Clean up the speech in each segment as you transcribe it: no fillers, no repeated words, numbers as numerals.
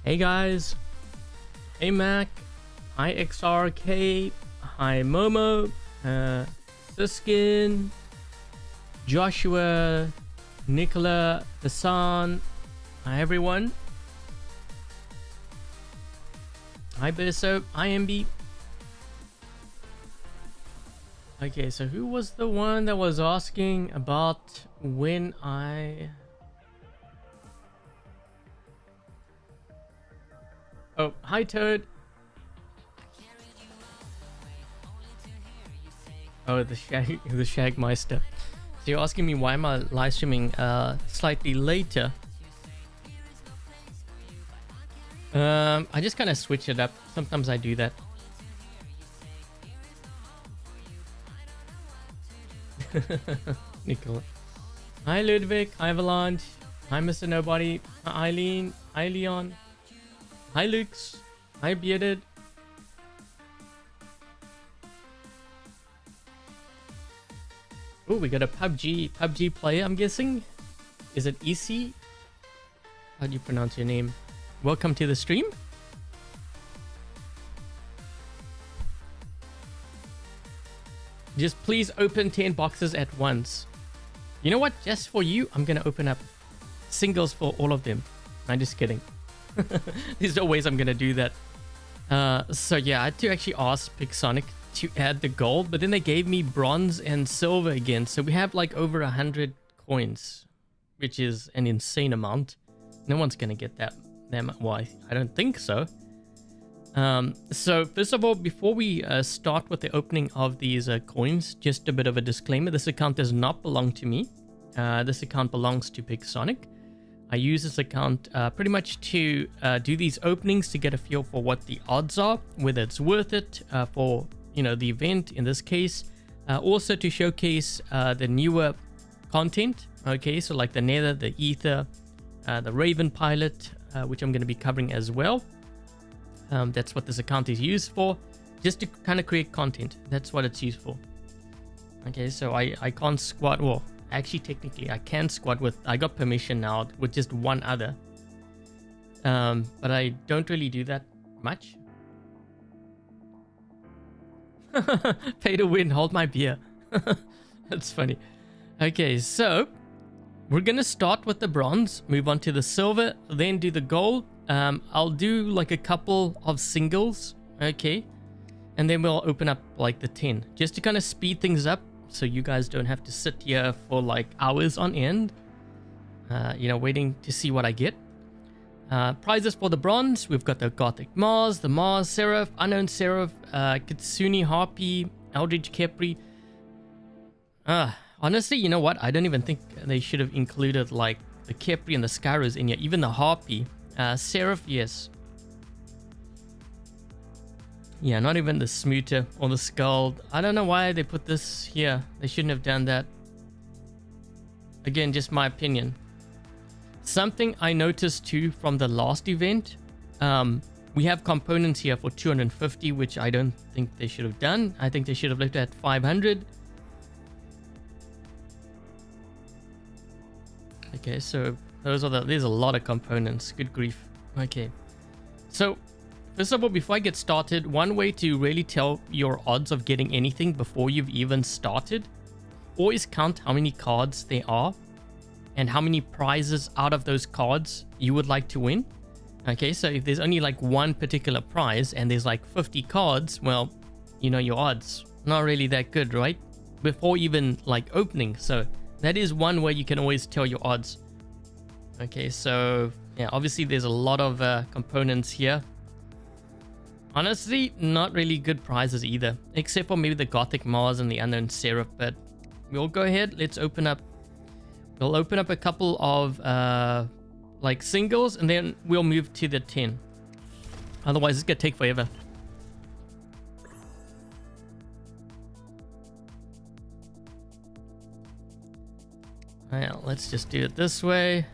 Hey guys, hey Mac, hi XRK, hi Momo, Siskin, Joshua, Nicola, Hassan, hi everyone. Hi Beso, hi MB. Okay, so who was the one that was asking about when I... Oh, hi Toad. Oh, the Shagmeister. So you're asking me why am I live streaming slightly later? I just kind of switch it up. Sometimes I do that. Nicola. Hi Ludwig. Hi Avalanche. Hi Mr. Nobody. Hi Eileen. Hi Leon. Hi Lux. Hi Bearded. Oh, we got a PUBG player, I'm guessing. Is it EC? How do you pronounce your name? Welcome to the stream. Just please open 10 boxes at once. You know what? Just for you, I'm going to open up singles for all of them. I'm just kidding. There's no ways I'm going to do that. So yeah, I had to actually ask Pixonic to add the gold, but then they gave me bronze and silver again. So we have like over 100 coins, which is an insane amount. No one's going to get that. Why? I don't think so. So first of all, before we start with the opening of these coins, just a bit of a disclaimer. This account does not belong to me. This account belongs to Pixonic. I use this account pretty much to do these openings to get a feel for what the odds are, whether it's worth it for, you know, the event in this case. Also to showcase the newer content. Okay, so like the Nether, the Ether, the Raven Pilot, which I'm going to be covering as well. That's what this account is used for, just to kind of create content. That's what it's used for. Okay, so I can't squad. Well, actually, technically, I can squad with. I got permission now with just one other. But I don't really do that much. Pay to win. Hold my beer. That's funny. Okay, so we're gonna start with the bronze, move on to the silver, then do the gold. I'll do like a couple of singles, okay, and then we'll open up like the 10 just to kind of speed things up so you guys don't have to sit here for like hours on end, you know, waiting to see what I get. Prizes for the bronze, we've got the Gothic Mars, the Mars Seraph, Unknown Seraph, Kitsune Harpy, Eldritch Kepri. Honestly, you know what? I don't even think they should have included like the Kepri and the Skyros in here, even the Harpy. Seraph, yes. Yeah, not even the Smooter or the Skull. I don't know why they put this here. They shouldn't have done that. Again, just my opinion. Something I noticed too from the last event. We have components here for 250, which I don't think they should have done. I think they should have looked at 500. Okay, so there's a lot of components. Good grief. Okay, so first of all, before I get started, one way to really tell your odds of getting anything before you've even started, always count how many cards there are and how many prizes out of those cards you would like to win. Okay, so if there's only like one particular prize and there's like 50 cards, well, you know, your odds not really that good, right? Before even like opening. So that is one way you can always tell your odds. Okay, so yeah, obviously there's a lot of components here. Honestly, not really good prizes either, except for maybe the Gothic Mars and the Unknown Seraph. But we'll go ahead. Let's open up. We'll open up a couple of like singles, and then we'll move to the 10. Otherwise, it's gonna take forever. Well, let's just do it this way.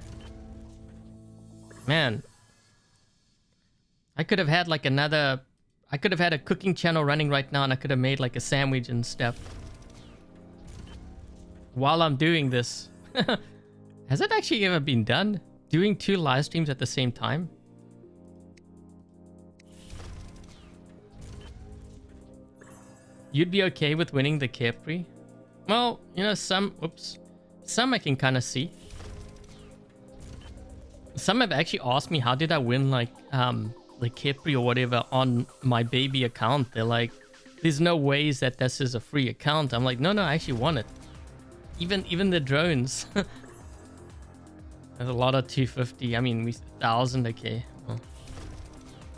Man, I could have had like another... I could have had a cooking channel running right now, and I could have made like a sandwich and stuff while I'm doing this. Has it actually ever been done? Doing 2 live streams at the same time? You'd be okay with winning the Capri? Well, you know, some I can kind of see. Some have actually asked me how did I win like the Capri or whatever on my baby account. They're like, there's no ways that this is a free account. I'm like, no, I actually won it. Even the drones. There's a lot of 250. I mean, 1,000. Okay. Well,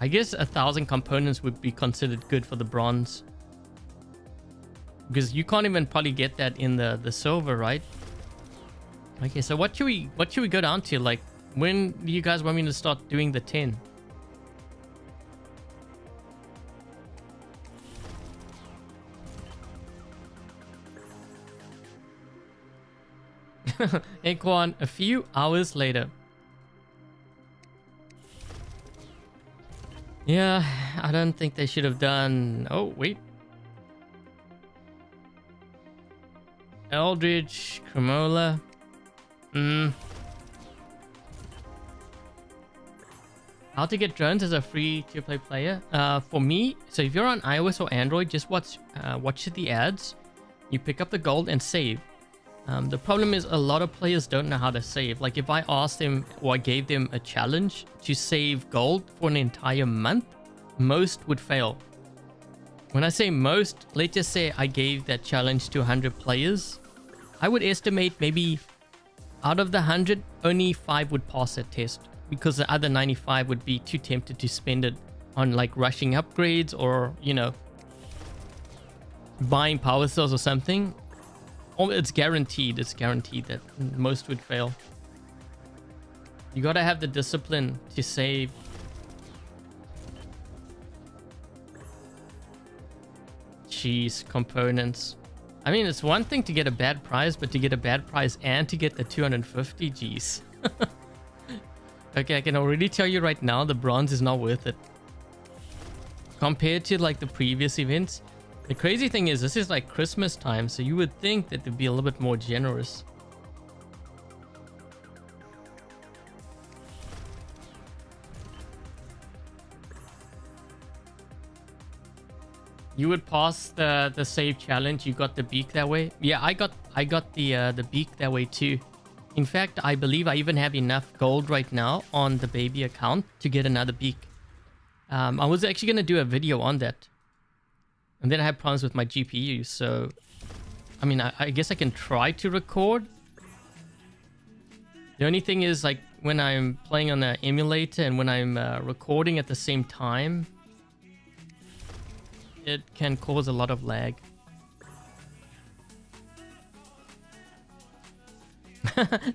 I guess 1,000 components would be considered good for the bronze. Because you can't even probably get that in the silver, right? Okay, so what should we go down to? Like, when do you guys want me to start doing the 10? Equan, a few hours later. Yeah, I don't think they should have done... Oh, wait. Eldridge, Cremola. How to get drones as a free to play player? For me, so if you're on iOS or Android, just watch the ads. You pick up the gold and save. The problem is a lot of players don't know how to save. Like if I asked them or I gave them a challenge to save gold for an entire month, most would fail. When I say most, let's just say I gave that challenge to 100 players. I would estimate maybe out of the 100, only 5 would pass that test. Because the other 95 would be too tempted to spend it on like rushing upgrades or, you know, buying power cells or something. Or it's guaranteed that most would fail. You gotta have the discipline to save. Jeez, components. I mean, it's one thing to get a bad prize, but to get a bad prize and to get the 250, geez. Okay, I can already tell you right now, the bronze is not worth it. Compared to like the previous events. The crazy thing is, this is like Christmas time, so you would think that they'd be a little bit more generous. You would pass the save challenge. You got the beak that way. Yeah, I got the beak that way too. In fact, I believe I even have enough gold right now on the baby account to get another beak. I was actually going to do a video on that. And then I had problems with my GPU, so... I mean, I guess I can try to record. The only thing is, like, when I'm playing on the emulator and when I'm recording at the same time, it can cause a lot of lag.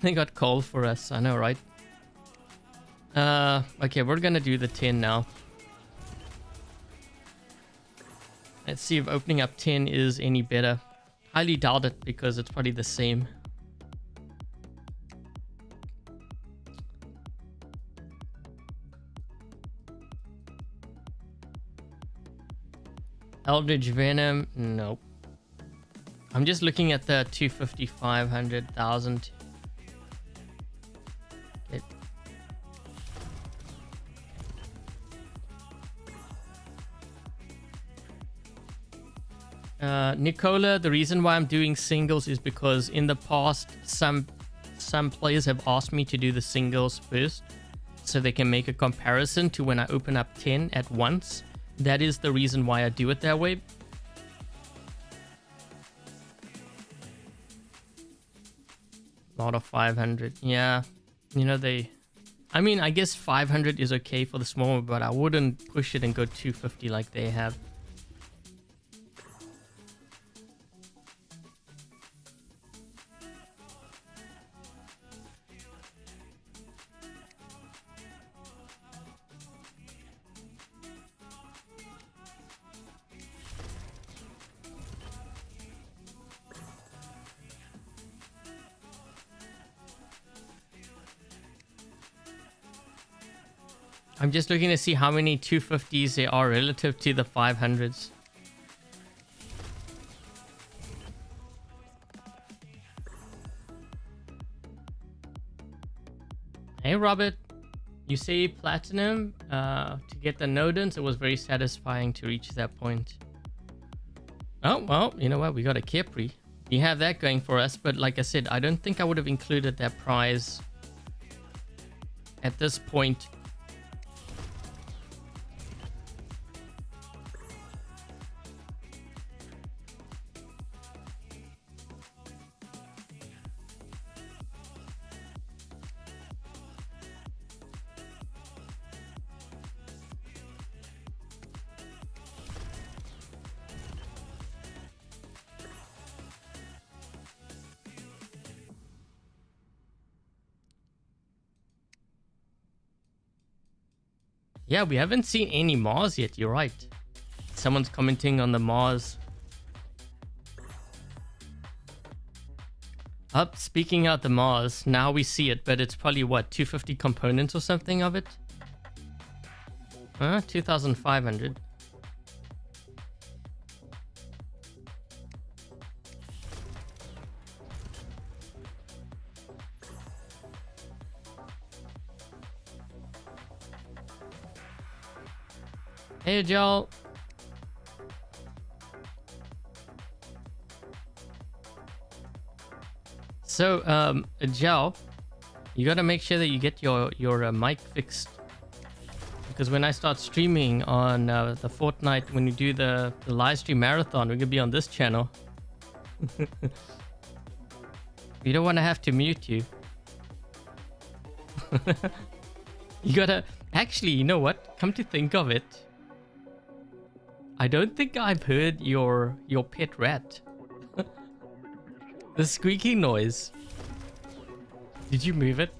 They got coal for us, I know, right? Okay, we're gonna do the 10 now. Let's see if opening up 10 is any better. Highly doubt it because it's probably the same. Eldritch Venom, nope. I'm just looking at the 250, 500, 1,000. Nicola, the reason why I'm doing singles is because in the past some players have asked me to do the singles first so they can make a comparison to when I open up 10 at once. That is the reason why I do it that way. A lot of 500. Yeah, you know, I mean, I guess 500 is okay for the smaller, but I wouldn't push it and go 250 like they have. I'm just looking to see how many 250s there are relative to the 500s. Hey Robert, you say platinum to get the Nodens. It was very satisfying to reach that point. Oh, well, you know what? We got a Capri. We have that going for us. But like I said, I don't think I would have included that prize at this point. Yeah, we haven't seen any Mars yet. You're right. Someone's commenting on the Mars. Up, speaking out the Mars, now we see it, but it's probably what, 250 components or something of it? Huh? 2,500. Hey, Joel. So, Joel, you gotta make sure that you get your mic fixed, because when I start streaming on the Fortnite, when you do the live stream marathon, we're gonna be on this channel. You don't want to have to mute you. You gotta actually, you know what? Come to think of it, I don't think I've heard your pet rat. The squeaky noise. Did you move it?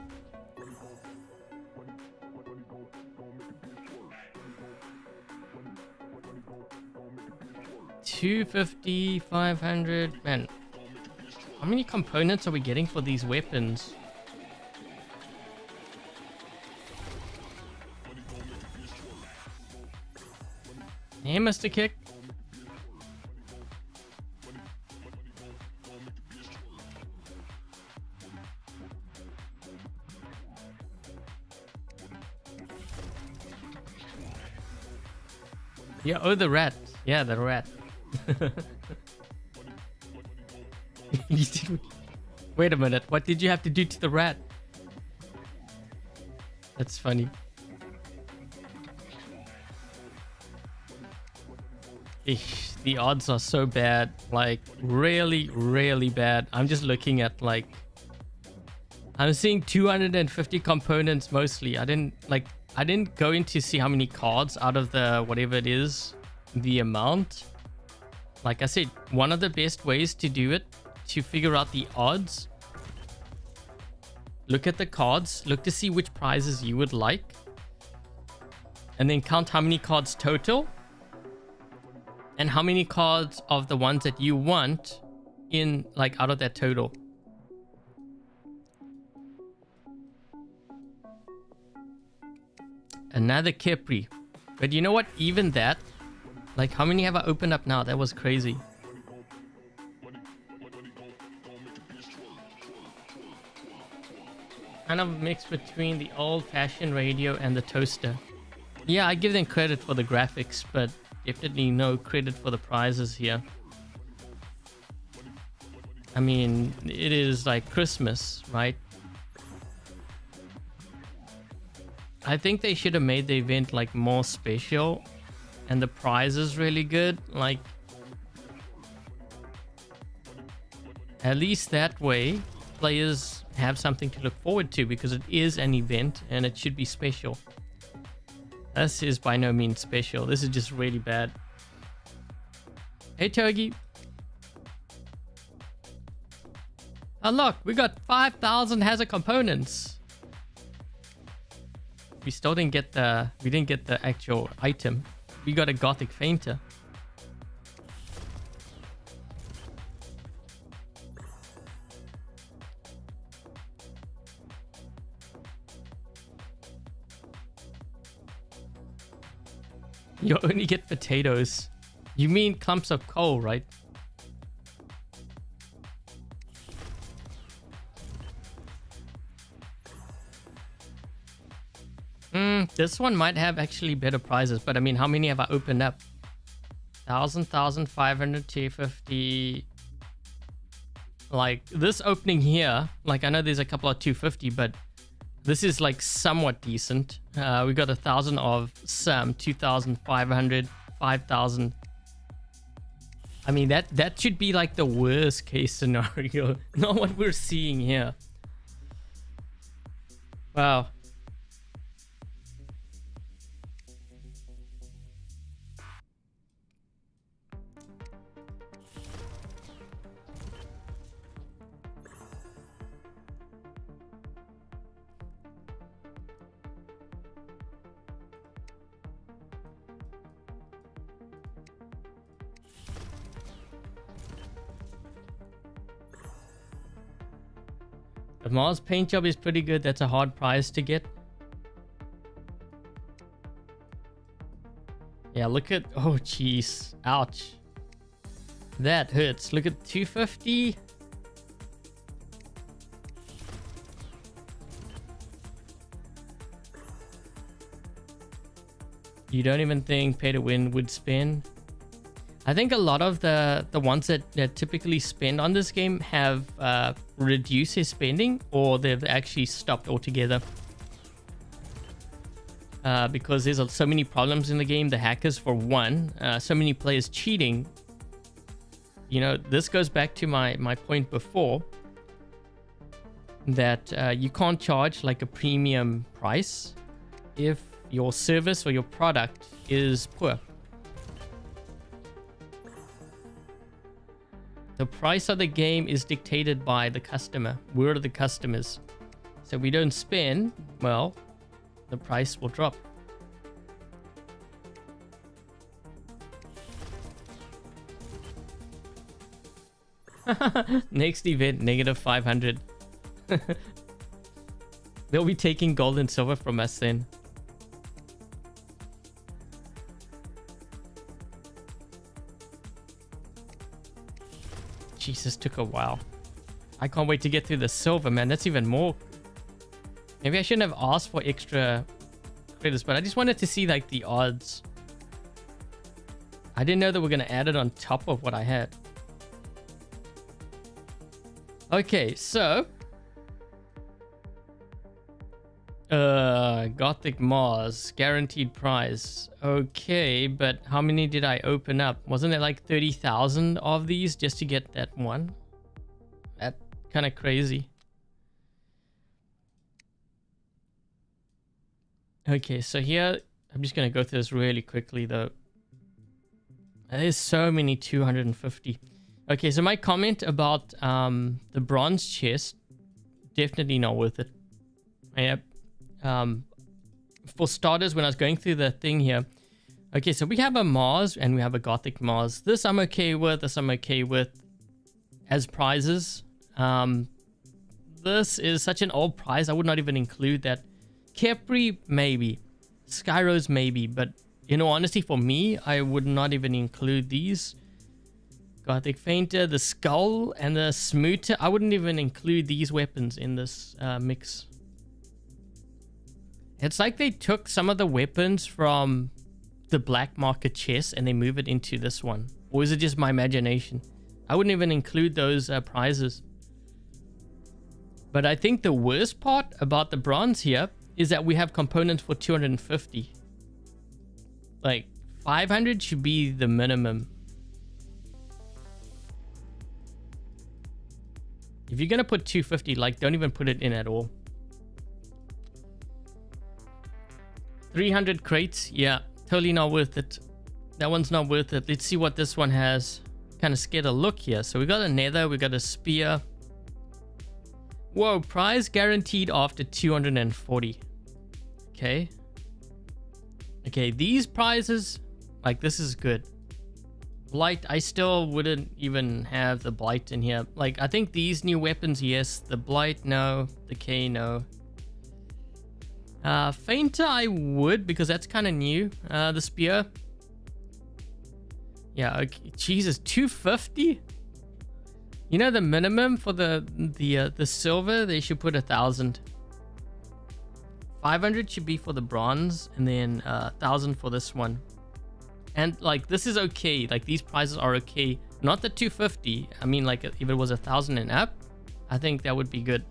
$250, $500. Man, how many components are we getting for these weapons? Hey, Mr. Kick. Yeah, oh, the rat. Yeah, the rat. Wait a minute. What did you have to do to the rat? That's funny. Eesh, the odds are so bad. Like, really, really bad. I'm just looking at, like, I'm seeing 250 components mostly. I didn't go in to see how many cards out of the whatever it is, the amount. Like I said, one of the best ways to do it, to figure out the odds, look at the cards, look to see which prizes you would like, and then count how many cards total and how many cards of the ones that you want in, like, out of that total. Another Capri. But you know what? Even that, like, how many have I opened up now? That was crazy. Kind of mixed between the old-fashioned radio and the toaster. Yeah, I give them credit for the graphics, but definitely no credit for the prizes here. I mean, it is like Christmas, right? I think they should have made the event like more special and the prizes really good. Like, at least that way players have something to look forward to, because it is an event and it should be special. This is by no means special. This is just really bad. Hey, Togi. Oh, look, we got 5,000 hazard components. We still didn't get the, actual item. We got a Gothic Fainter. You only get potatoes. You mean clumps of coal, right? This one might have actually better prizes, but I mean, how many have I opened up? 1,500, 250. Like this opening here, like I know there's a couple of 250, but this is like somewhat decent. We got 1,000 of some, 2,500, 5,000. I mean, that should be like the worst case scenario, not what we're seeing here. Wow. The Mars paint job is pretty good. That's a hard prize to get. Yeah, look at... Oh, jeez. Ouch. That hurts. Look at 250. You don't even think pay to win would spend? I think a lot of the ones that typically spend on this game have reduced their spending, or they've actually stopped altogether. Because there's so many problems in the game. The hackers, for one, so many players cheating. You know, this goes back to my point before, that you can't charge like a premium price if your service or your product is poor. The price of the game is dictated by the customer. We're the customers. So we don't spend, well, the price will drop. Next event, -500. They'll be taking gold and silver from us then. Jesus, took a while. I can't wait to get through the silver, man. That's even more. Maybe I shouldn't have asked for extra credits, but I just wanted to see like the odds. I didn't know that we're going to add it on top of what I had. Okay, so Gothic Mars, guaranteed prize. Okay, but how many did I open up? Wasn't it like 30,000 of these just to get that one? That kind of crazy. Okay, so here, I'm just going to go through this really quickly though. There's so many 250. Okay, so my comment about the bronze chest, definitely not worth it. Yep. For starters, when I was going through the thing here, okay, so we have a Mars and we have a Gothic Mars. This I'm okay with. This I'm okay with as prizes. This is such an old prize. I would not even include that. Capri, maybe. Skyrose, maybe. But in all honesty, for me, I would not even include these. Gothic Fainter, the Skull, and the Smooter. I wouldn't even include these weapons in this mix. It's like they took some of the weapons from the black market chest and they move it into this one. Or is it just my imagination? I wouldn't even include those prizes. But I think the worst part about the bronze here is that we have components for 250. Like 500 should be the minimum. If you're going to put 250, like don't even put it in at all. 300 crates, yeah, totally not worth it. That one's not worth it. Let's see what this one has. Kind of scared a look here. So we got a nether, we got a spear. Whoa, prize guaranteed after 240. Okay. Okay, these prizes, like this is good. Blight, I still wouldn't even have the Blight in here. Like, I think these new weapons, yes. The Blight, no. The K, no. Fainter, I would, because that's kind of new. The Spear. Yeah, okay. Jesus, 250? You know, the minimum for the silver, they should put 1,000. 500 should be for the bronze, and then 1,000 for this one. And like, this is okay. Like, these prices are okay. Not the 250. I mean, like, if it was 1,000 and up, I think that would be good.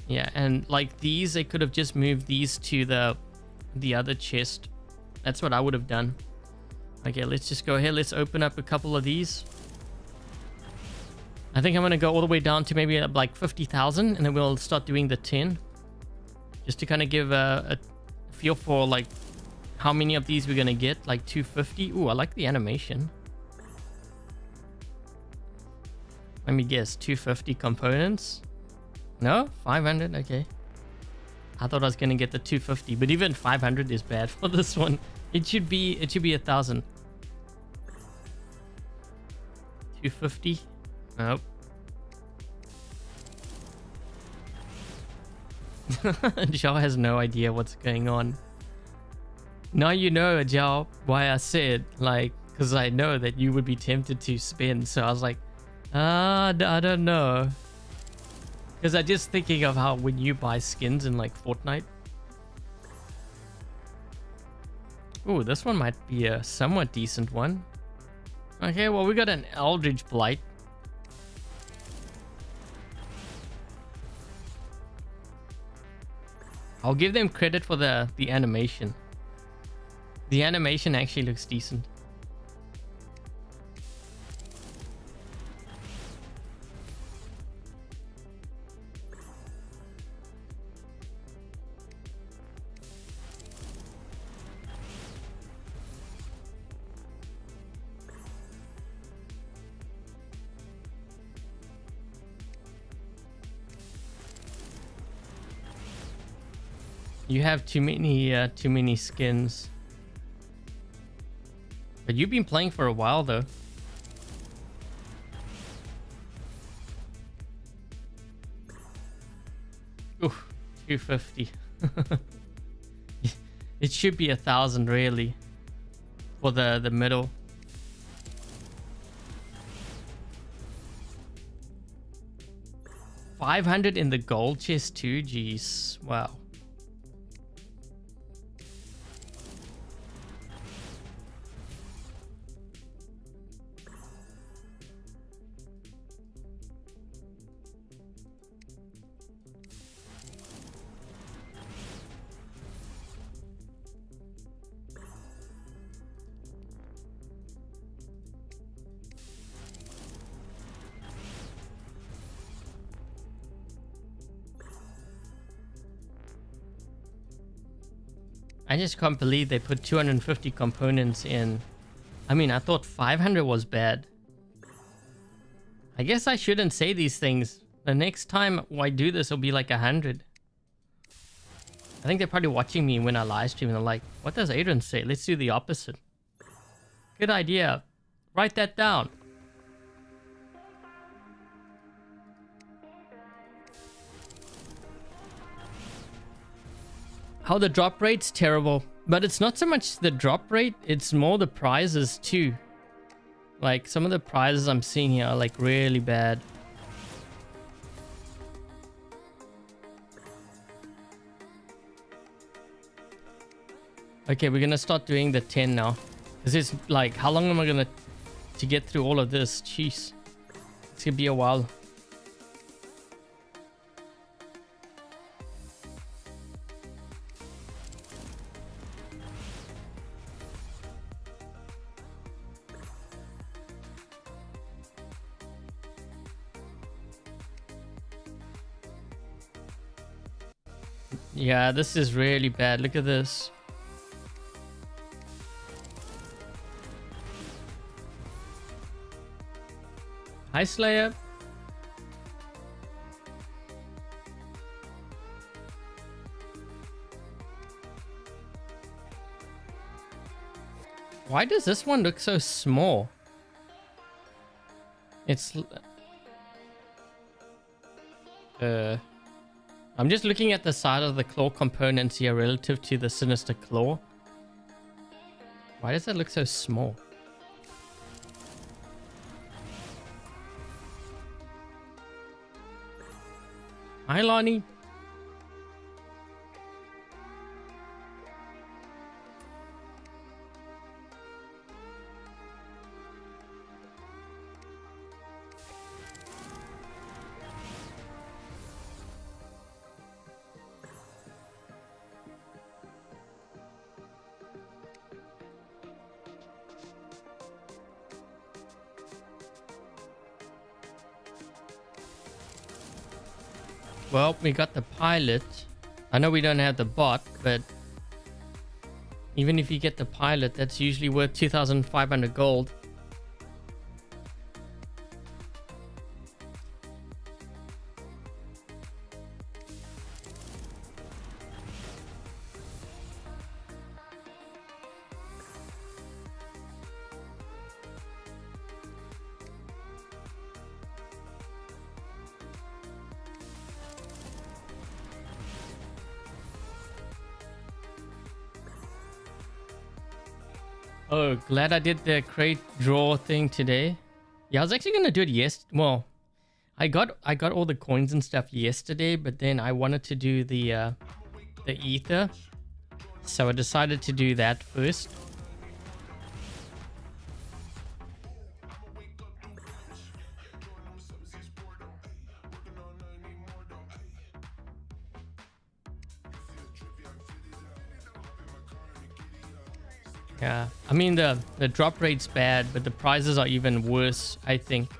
Yeah, and like these, they could have just moved these to the other chest. That's what I would have done. Okay, let's just go ahead. Let's open up a couple of these. I think I'm going to go all the way down to maybe like 50,000, and then we'll start doing the 10. Just to kind of give a feel for like how many of these we're going to get. Like 250. Ooh, I like the animation. Let me guess, 250 components. No, 500. Okay, I thought I was gonna get the 250, but even 500 is bad for this one. It should be 1,000. 250. Nope. Zhao has no idea what's going on. Now you know, Zhao, why I said, like, because I know that you would be tempted to spend. So I was like, I don't know. Because I'm just thinking of how when you buy skins in like Fortnite. Ooh, this one might be a somewhat decent one. Okay, well, we got an Eldritch Blight. I'll give them credit for the animation. The animation actually looks decent. You have too many skins. But you've been playing for a while though. Ooh, 250. It should be 1,000 really for the middle. $500 in the gold chest too. Jeez, wow. I just can't believe they put 250 components in. I mean, I thought 500 was bad. I guess I shouldn't say these things. The next time I do this, it'll be like 100. I think they're probably watching me when I live stream and they're like, what does Adrian say? Let's do the opposite. Good idea. Write that down. How the drop rate's terrible, but it's not so much the drop rate, it's more the prizes too. Like some of the prizes I'm seeing here are like really bad. Okay, we're gonna start doing the 10 now. This is like, how long am I gonna to get through all of this? Jeez, it's gonna be a while. Yeah, this is really bad. Look at this. Hi, Slayer. Why does this one look so small? It's... I'm just looking at the side of the claw components here relative to the sinister claw. Why does that look so small? Hi, Lonnie. Well, we got the pilot. I know we don't have the bot, but even if you get the pilot, that's usually worth 2,500 gold. Oh, glad I did the crate draw thing today. Yeah, I was actually gonna do it well, I got all the coins and stuff yesterday, but then I wanted to do the ether, so I decided to do that first. Yeah, I mean the drop rate's bad, but the prizes are even worse, I think.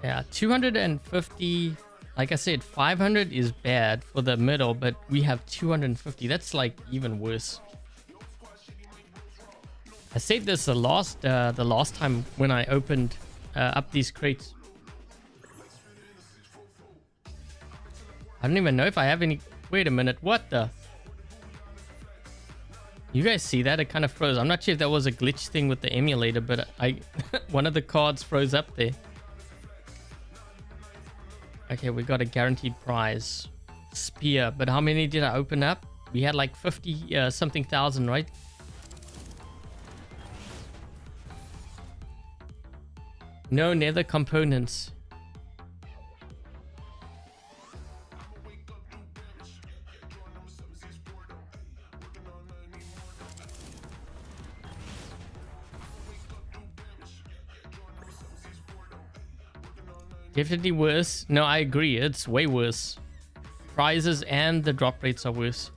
Yeah, 250, like I said, 500 is bad for the middle, but we have 250. That's like even worse. I said this the last time when I opened up these crates. I don't even know if I have any. Wait a minute, what the? You guys see that? It kind of froze. I'm not sure if that was a glitch thing with the emulator, but one of the cards froze up there. Okay, we got a guaranteed prize. Spear. But how many did I open up? We had like 50 something thousand, right? No nether components. Definitely worse. No, I agree. It's way worse. Prizes and the drop rates are worse.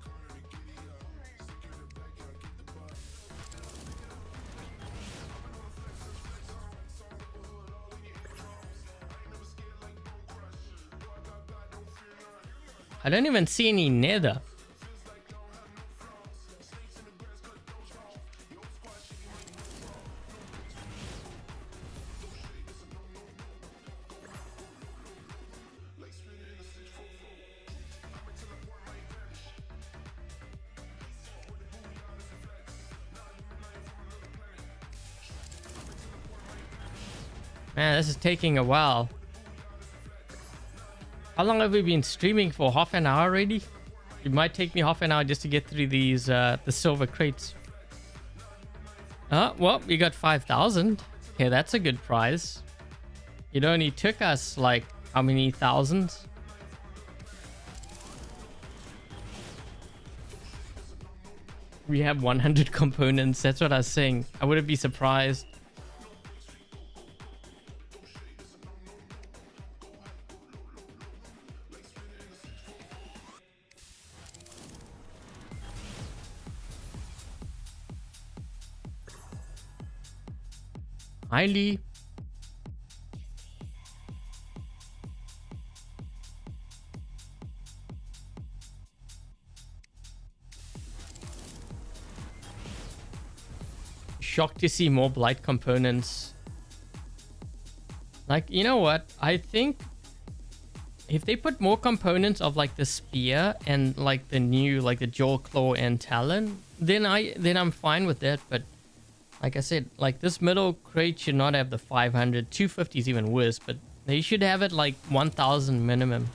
I don't even see any nether. Man, this is taking a while. How long have we been streaming for? Half an hour already? It might take me half an hour just to get through these the silver crates. Well, we got 5,000. Okay, that's a good prize. It only took us like how many thousands? We have 100 components. That's what I was saying. I wouldn't be surprised. Highly. Shocked to see more blight components. Like, you know what? I think if they put more components of like the spear and like the new, like the jaw, claw, and talon, then I'm fine with that. But like I said, like this middle crate should not have the 500. 250 is even worse, but they should have it like 1,000 minimum.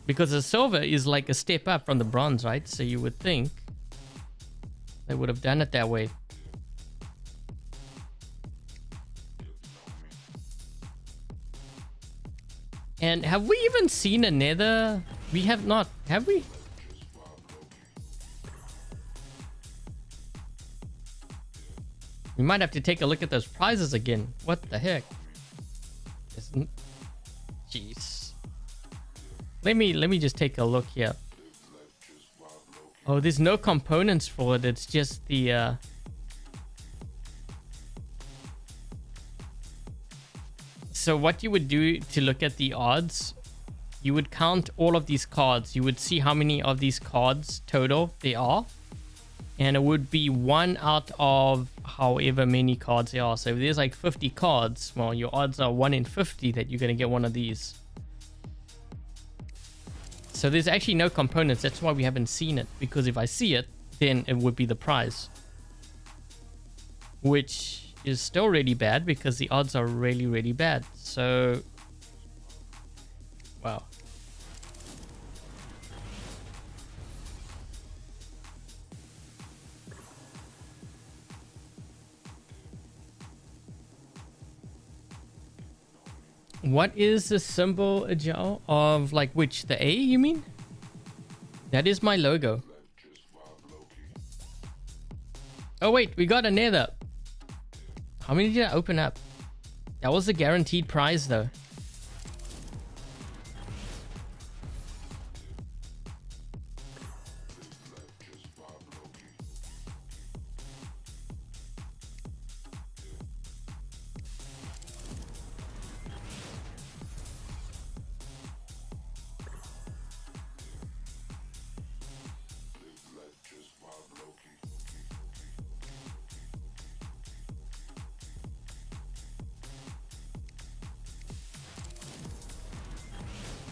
Because the silver is like a step up from the bronze, right? So you would think they would have done it that way. And have we even seen a nether? We have not, have we? We might have to take a look at those prizes again. What the heck? Jeez. Let me just take a look here. Oh, there's no components for it. It's just the So what you would do to look at the odds, you would count all of these cards. You would see how many of these cards total there are. And it would be 1 out of however many cards there are. So if there's like 50 cards, well, your odds are 1 in 50 that you're going to get one of these. So there's actually no components. That's why we haven't seen it. Because if I see it, then it would be the prize. Which is still really bad because the odds are really, really bad. So, wow. What is the symbol, Ajal, of like which? The A, you mean? That is my logo. Oh wait, we got a nether. How many did I open up? That was a guaranteed prize though.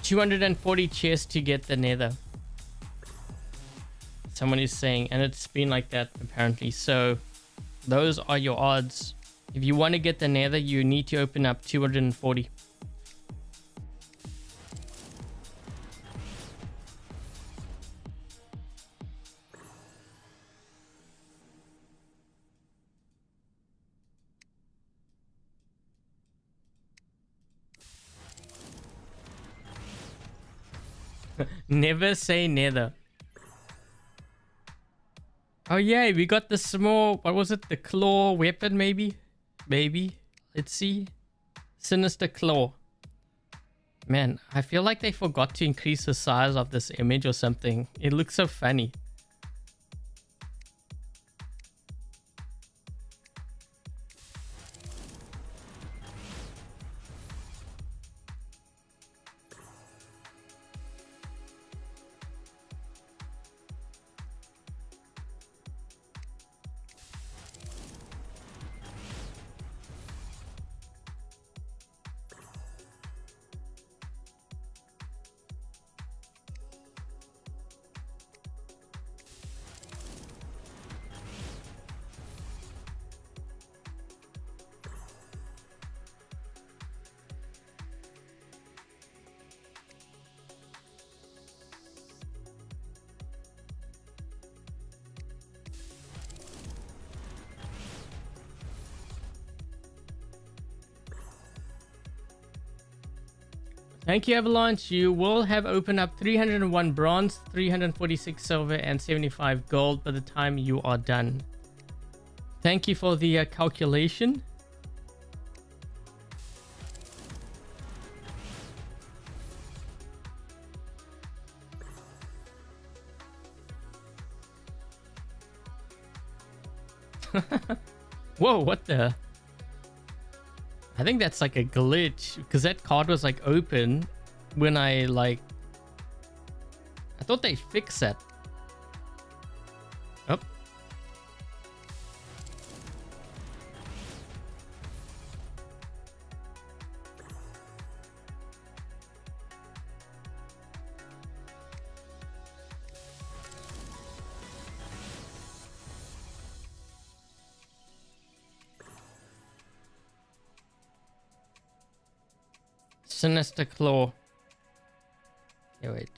$240 chests to get the nether. Someone is saying, and it's been like that apparently. So those are your odds. If you want to get the nether, you need to open up 240. Never say neither. Oh yeah, we got the small, what was it? The claw weapon maybe? Maybe. Let's see. Sinister claw. Man, I feel like they forgot to increase the size of this image or something. It looks so funny. Thank you, Avalanche. You will have opened up 301 bronze, 346 silver, and 75 gold by the time you are done. Thank you for the calculation. Whoa, what the? I think that's like a glitch because that card was like open when I thought they fixed that. Oh. Sinister claw. Yeah, wait.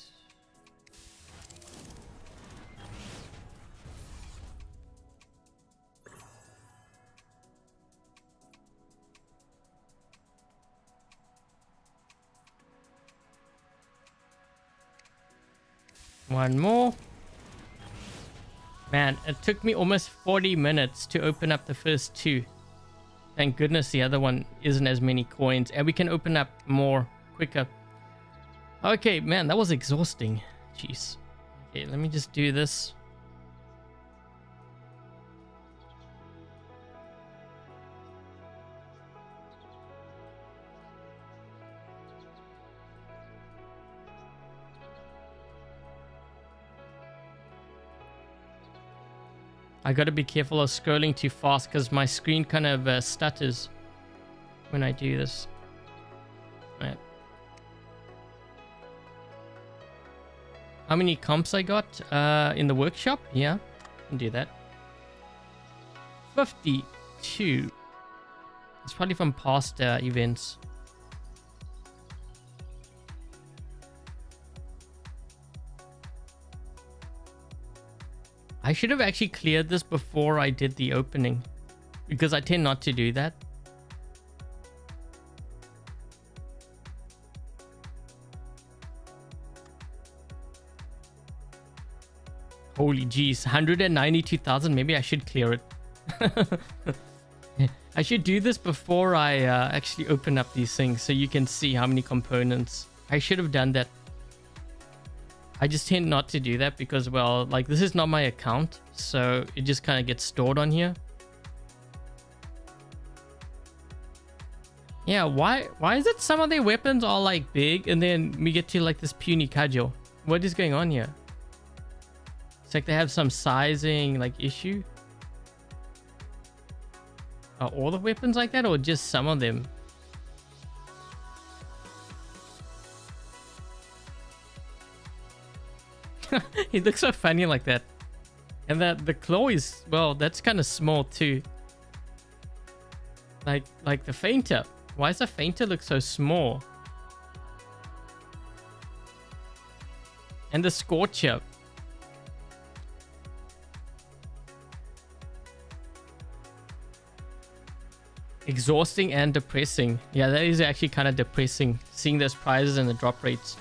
One more. Man, it took me almost 40 minutes to open up the first two. Thank goodness the other one isn't as many coins, and we can open up more quicker. Okay, man, that was exhausting. Jeez. Okay, let me just do this. I gotta be careful of scrolling too fast because my screen kind of stutters when I do this. Right. How many comps I got in the workshop? Yeah, can do that. 52. It's probably from past events. I should have actually cleared this before I did the opening, because I tend not to do that. Holy jeez, 192,000. Maybe I should clear it. I should do this before I actually open up these things so you can see how many components. I should have done that. I just tend not to do that because, well, like, this is not my account, so it just kind of gets stored on here. Yeah, why is it some of their weapons are like big and then we get to like this puny cudgel? What is going on here? It's like they have some sizing like issue. Are all the weapons like that or just some of them? He looks so funny like that. And that the claw is, well, that's kind of small too. Like the fainter. Why does the fainter look so small? And the scorcher. Exhausting and depressing. Yeah, that is actually kind of depressing, seeing those prizes and the drop rates.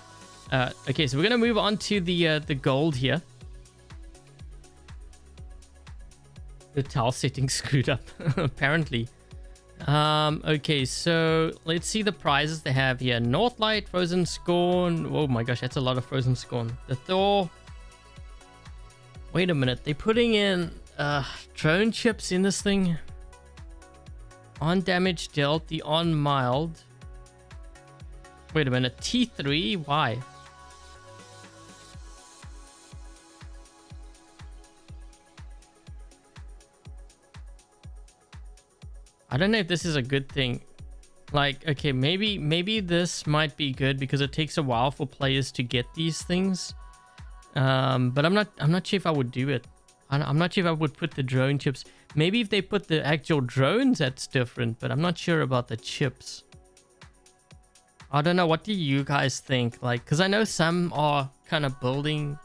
Okay, so we're gonna move on to the gold here. The tile setting screwed up apparently. Okay, so let's see the prizes they have here. Northlight, Frozen Scorn. Oh my gosh, that's a lot of Frozen Scorn. The Thor. Wait a minute, they're putting in drone chips in this thing. On damage dealt, the on mild. Wait a minute, T3, why? I don't know if this is a good thing. Like, okay, maybe this might be good because it takes a while for players to get these things. But I'm not sure if I would do it. I'm not sure if I would put the drone chips. Maybe if they put the actual drones, that's different, but I'm not sure about the chips. I don't know. What do you guys think? Like, because I know some are kind of building.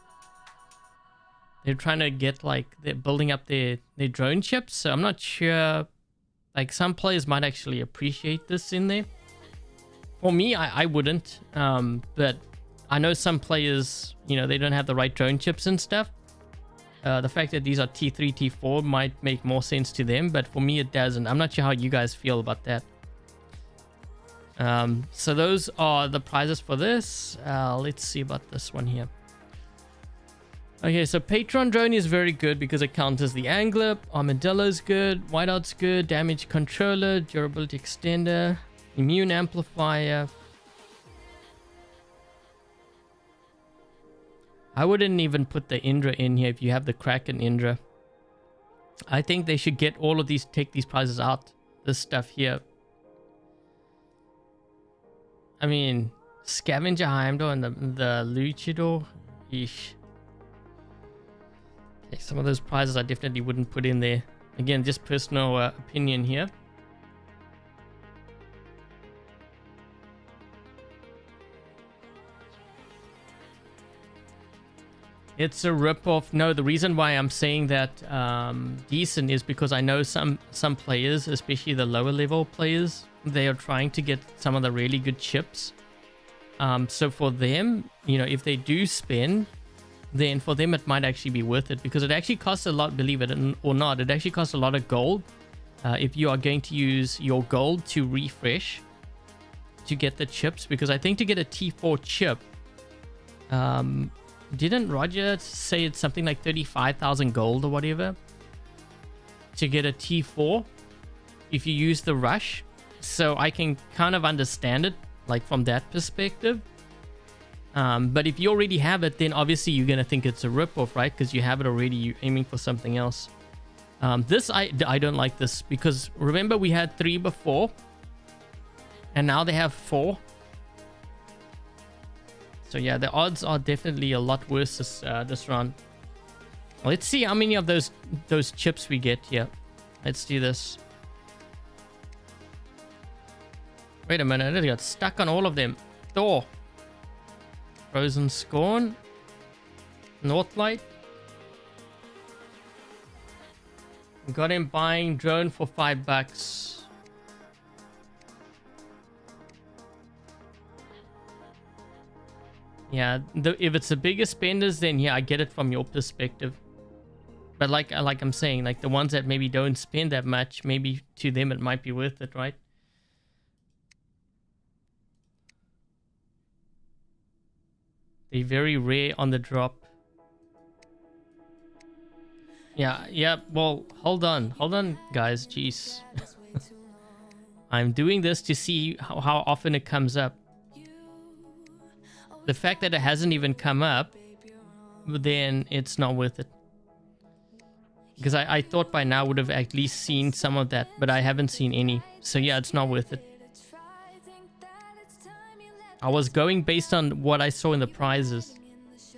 They're trying to get, like, they're building up their drone chips. So I'm not sure. Like, some players might actually appreciate this in there. For me, I wouldn't. But I know some players, you know, they don't have the right drone chips and stuff. The fact that these are T3, T4 might make more sense to them, but for me it doesn't. I'm not sure how you guys feel about that. So those are the prizes for this. Let's see about this one here. Okay, so Patron Drone is very good because it counters the Angler. Armadillo's good. Whiteout's good. Damage Controller. Durability Extender. Immune Amplifier. I wouldn't even put the Indra in here if you have the Kraken Indra. I think they should get all of these, take these prizes out. This stuff here. I mean, Scavenger Heimdall and the Luchador. Yeesh. Okay, some of those prizes I definitely wouldn't put in there. Again, just personal opinion here. It's a rip-off. No, the reason why I'm saying that decent is because I know some players, especially the lower level players, they are trying to get some of the really good chips. So for them, you know, if they do spend, then for them it might actually be worth it because it actually costs a lot, believe it or not. It actually costs a lot of gold if you are going to use your gold to refresh to get the chips, because I think to get a T4 chip, didn't Roger say it's something like 35,000 gold or whatever to get a T4 if you use the rush? So I can kind of understand it, like, from that perspective. But if you already have it, then obviously you're going to think it's a rip-off, right? Because you have it already, you're aiming for something else. This I don't like this, because remember we had 3 before and now they have 4. So yeah, the odds are definitely a lot worse this round. Let's see how many of those chips we get here. Let's do this. Wait a minute, I got stuck on all of them. Thor. Frozen Scorn. Northlight. Got him buying drone for $5. Yeah, if it's the biggest spenders, then yeah, I get it from your perspective. But like I'm saying, like the ones that maybe don't spend that much, maybe to them it might be worth it, right? They're very rare on the drop. Yeah, well, hold on, guys, jeez. I'm doing this to see how often it comes up. The fact that it hasn't even come up, then it's not worth it. Because I thought by now I would have at least seen some of that, but I haven't seen any. So yeah, it's not worth it. I was going based on what I saw in the prizes.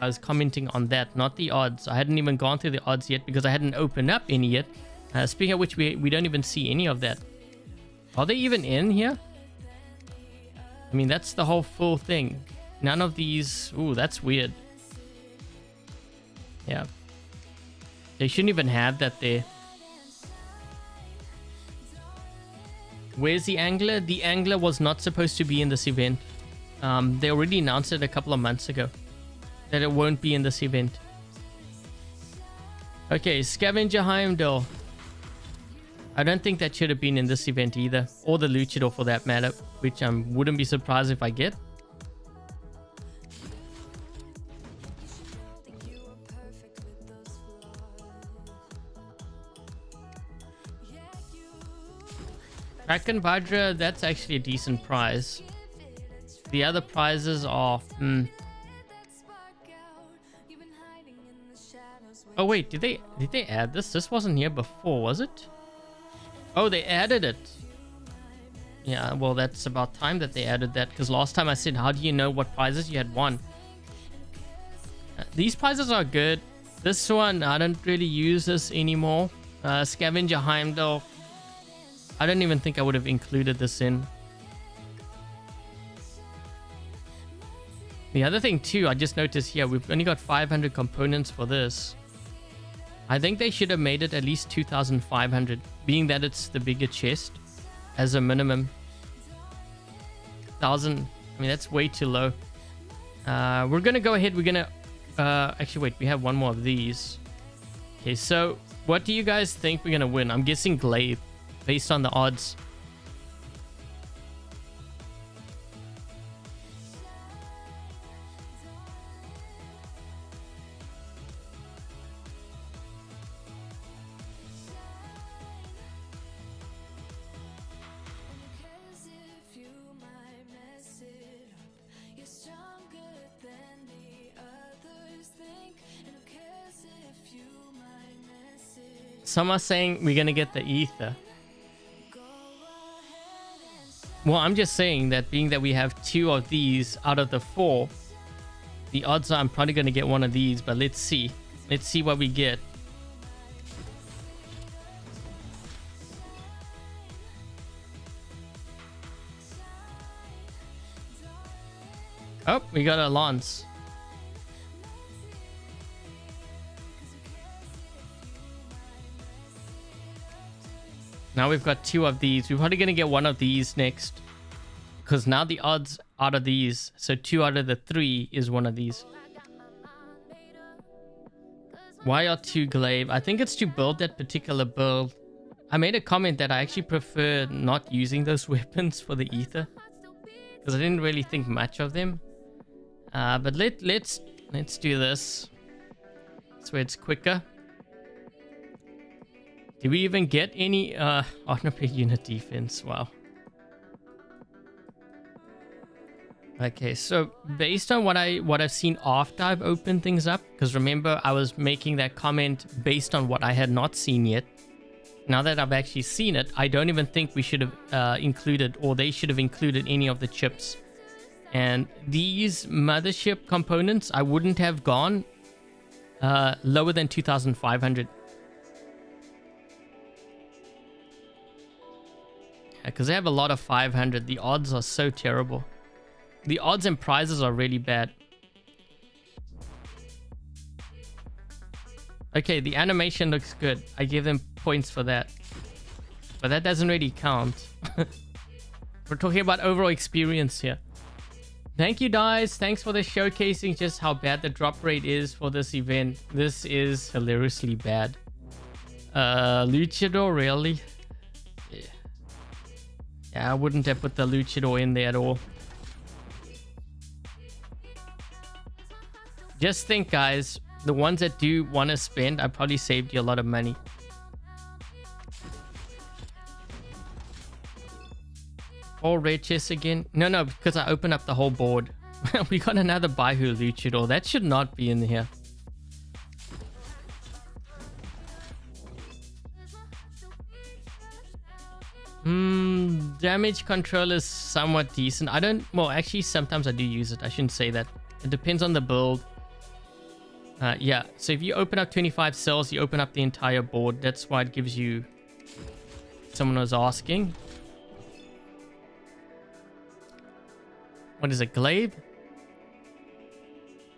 I was commenting on that, not the odds. I hadn't even gone through the odds yet because I hadn't opened up any yet. Speaking of which, we don't even see any of that. Are they even in here? I mean, that's the whole full thing. None of these... Ooh, that's weird. Yeah. They shouldn't even have that there. Where's the angler? The angler was not supposed to be in this event. They already announced it a couple of months ago that it won't be in this event. Okay, Scavenger Heimdall. I don't think that should have been in this event either, or the Luchador for that matter, which I wouldn't be surprised if I get. Kraken Vajra, that's actually a decent prize. The other prizes are... Oh wait, did they add this? This wasn't here before, was it? Oh, they added it. Yeah, well, that's about time that they added that, because last time I said, how do you know what prizes you had won? These prizes are good. This one, I don't really use this anymore. Scavenger Heimdall. I don't even think I would have included this in. The other thing too, I just noticed here, we've only got 500 components for this. I think they should have made it at least 2,500, being that it's the bigger chest as a minimum. 1,000, I mean, that's way too low. We're going to go ahead. We're going to... actually, wait, we have one more of these. Okay, so what do you guys think we're going to win? I'm guessing Glaive, based on the odds. Some are saying we're gonna get the ether. Well, I'm just saying that being that we have 2 of these out of the 4, the odds are I'm probably gonna get one of these, but let's see. Let's see what we get. Oh, we got a Lance. Now we've got 2 of these. We're probably going to get one of these next. Because now the odds out of these. So 2 out of the 3 is one of these. Why are 2 Glaive? I think it's to build that particular build. I made a comment that I actually prefer not using those weapons for the ether. Because I didn't really think much of them. But let's do this. This way it's quicker. Did we even get any honor per unit defense? Wow. Okay, so based on what I've seen after I've opened things up, because remember I was making that comment based on what I had not seen yet. now that I've actually seen it, I don't even think we should have included, or they should have included, any of the chips. And these mothership components, I wouldn't have gone lower than 2,500. Because they have a lot of 500. The odds are so terrible. The odds and prizes are really bad. Okay, the animation looks good. I give them points for that. But that doesn't really count. We're talking about overall experience here. Thank you, guys. Thanks for the showcasing just how bad the drop rate is for this event. This is hilariously bad. Luchador, really? Yeah, I wouldn't have put the Luchador in there at all. Just think, guys, the ones that do want to spend, I probably saved you a lot of money. All red chests again? No, because I opened up the whole board. We got another Baihu Luchador. That should not be in here. Damage control is somewhat decent. I don't... Well, actually, sometimes I do use it. I shouldn't say that. It depends on the build. Yeah, so if you open up 25 cells, you open up the entire board. That's why it gives you... Someone was asking. What is it, glaive?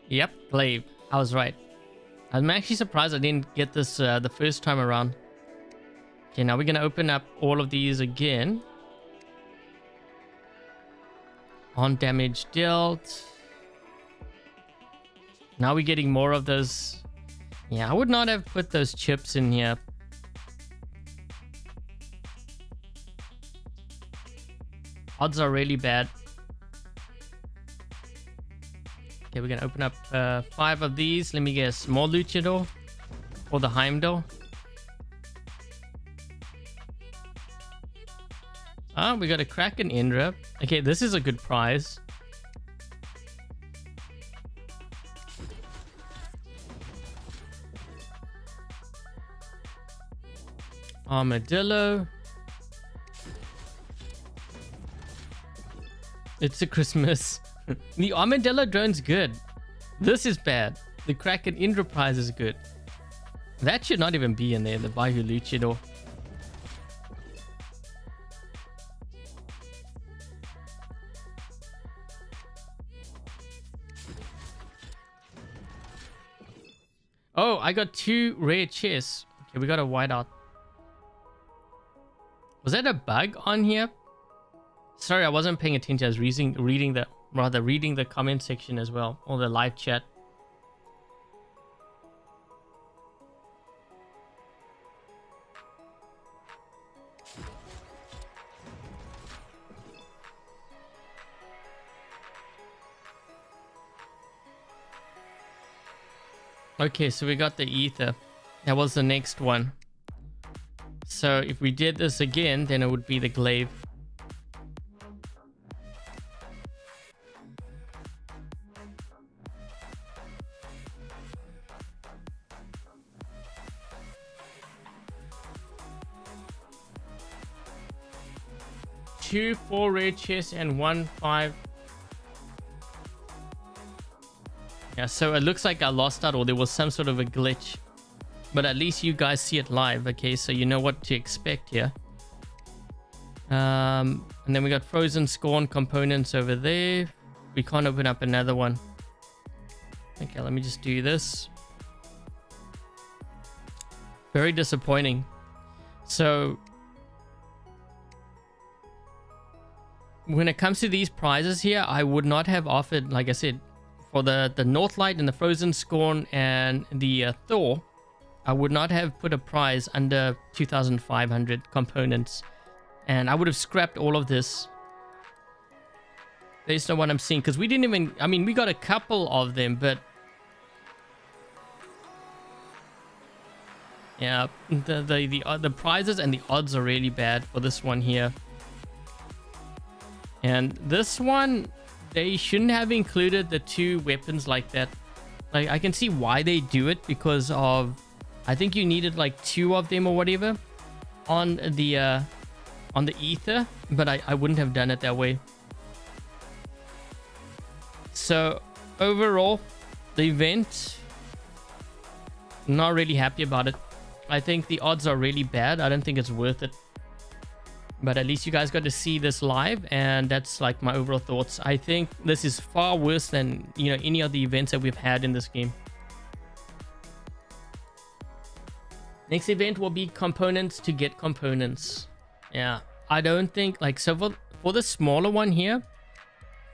Yep, glaive. I was right. I'm actually surprised I didn't get this the first time around. Okay, now we're going to open up all of these again. On damage dealt. Now we're getting more of those. Yeah, I would not have put those chips in here. Odds are really bad. Okay, we're going to open up 5 of these. Let me guess. More Luchador. Or the Heimdall. Ah, we got a Kraken Indra. Okay, this is a good prize. Armadillo. It's a Christmas. The Armadillo drone's good. This is bad. The Kraken Indra prize is good. That should not even be in there, the Baihu Luchador. Oh, I got 2 rare chests. Okay, we got a whiteout. Was that a bug on here? Sorry, I wasn't paying attention. I was reading the comment section as well, or the live chat. Okay, so we got the ether. That was the next one. So if we did this again, then it would be the glaive. Two 4 rare chests and 1 5. Yeah, so it looks like I lost out, or there was some sort of a glitch. But at least you guys see it live, okay? So you know what to expect here. And then we got Frozen Scorn components over there. We can't open up another one. Okay, let me just do this. Very disappointing. So when it comes to these prizes here, I would not have offered, like I said, for the Northlight and the Frozen Scorn and the Thor, I would not have put a prize under 2,500 components. And I would have scrapped all of this based on what I'm seeing. Because we didn't even... I mean, we got a couple of them, but... Yeah, the prizes and the odds are really bad for this one here. And this one, they shouldn't have included the 2 weapons like that. Like, I can see why they do it, because of... I think you needed like 2 of them or whatever. on the ether, but I wouldn't have done it that way. So overall, the event, not really happy about it. I think the odds are really bad. I don't think it's worth it. But at least you guys got to see this live, and that's like my overall thoughts. I think this is far worse than, you know, any of the events that we've had in this game. Next event will be components to get components. Yeah, I don't think, like, so for the smaller one here,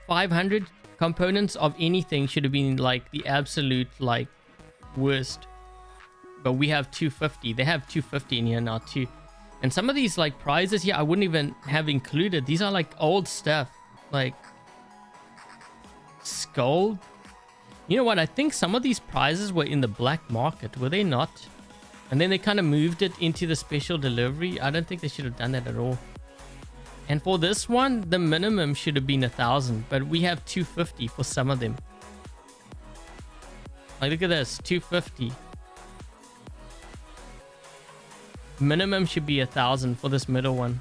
500 components of anything should have been like the absolute like worst. But we have 250. They have 250 in here now too. And some of these like prizes here I wouldn't even have included. These are like old stuff, like skull. You know what? I think some of these prizes were in the black market, were they not? And then they kind of moved it into the special delivery. I don't think they should have done that at all. And for this one, the minimum should have been 1,000, but we have 250 for some of them. Like, look at this, 250. Minimum should be 1,000 for this middle one.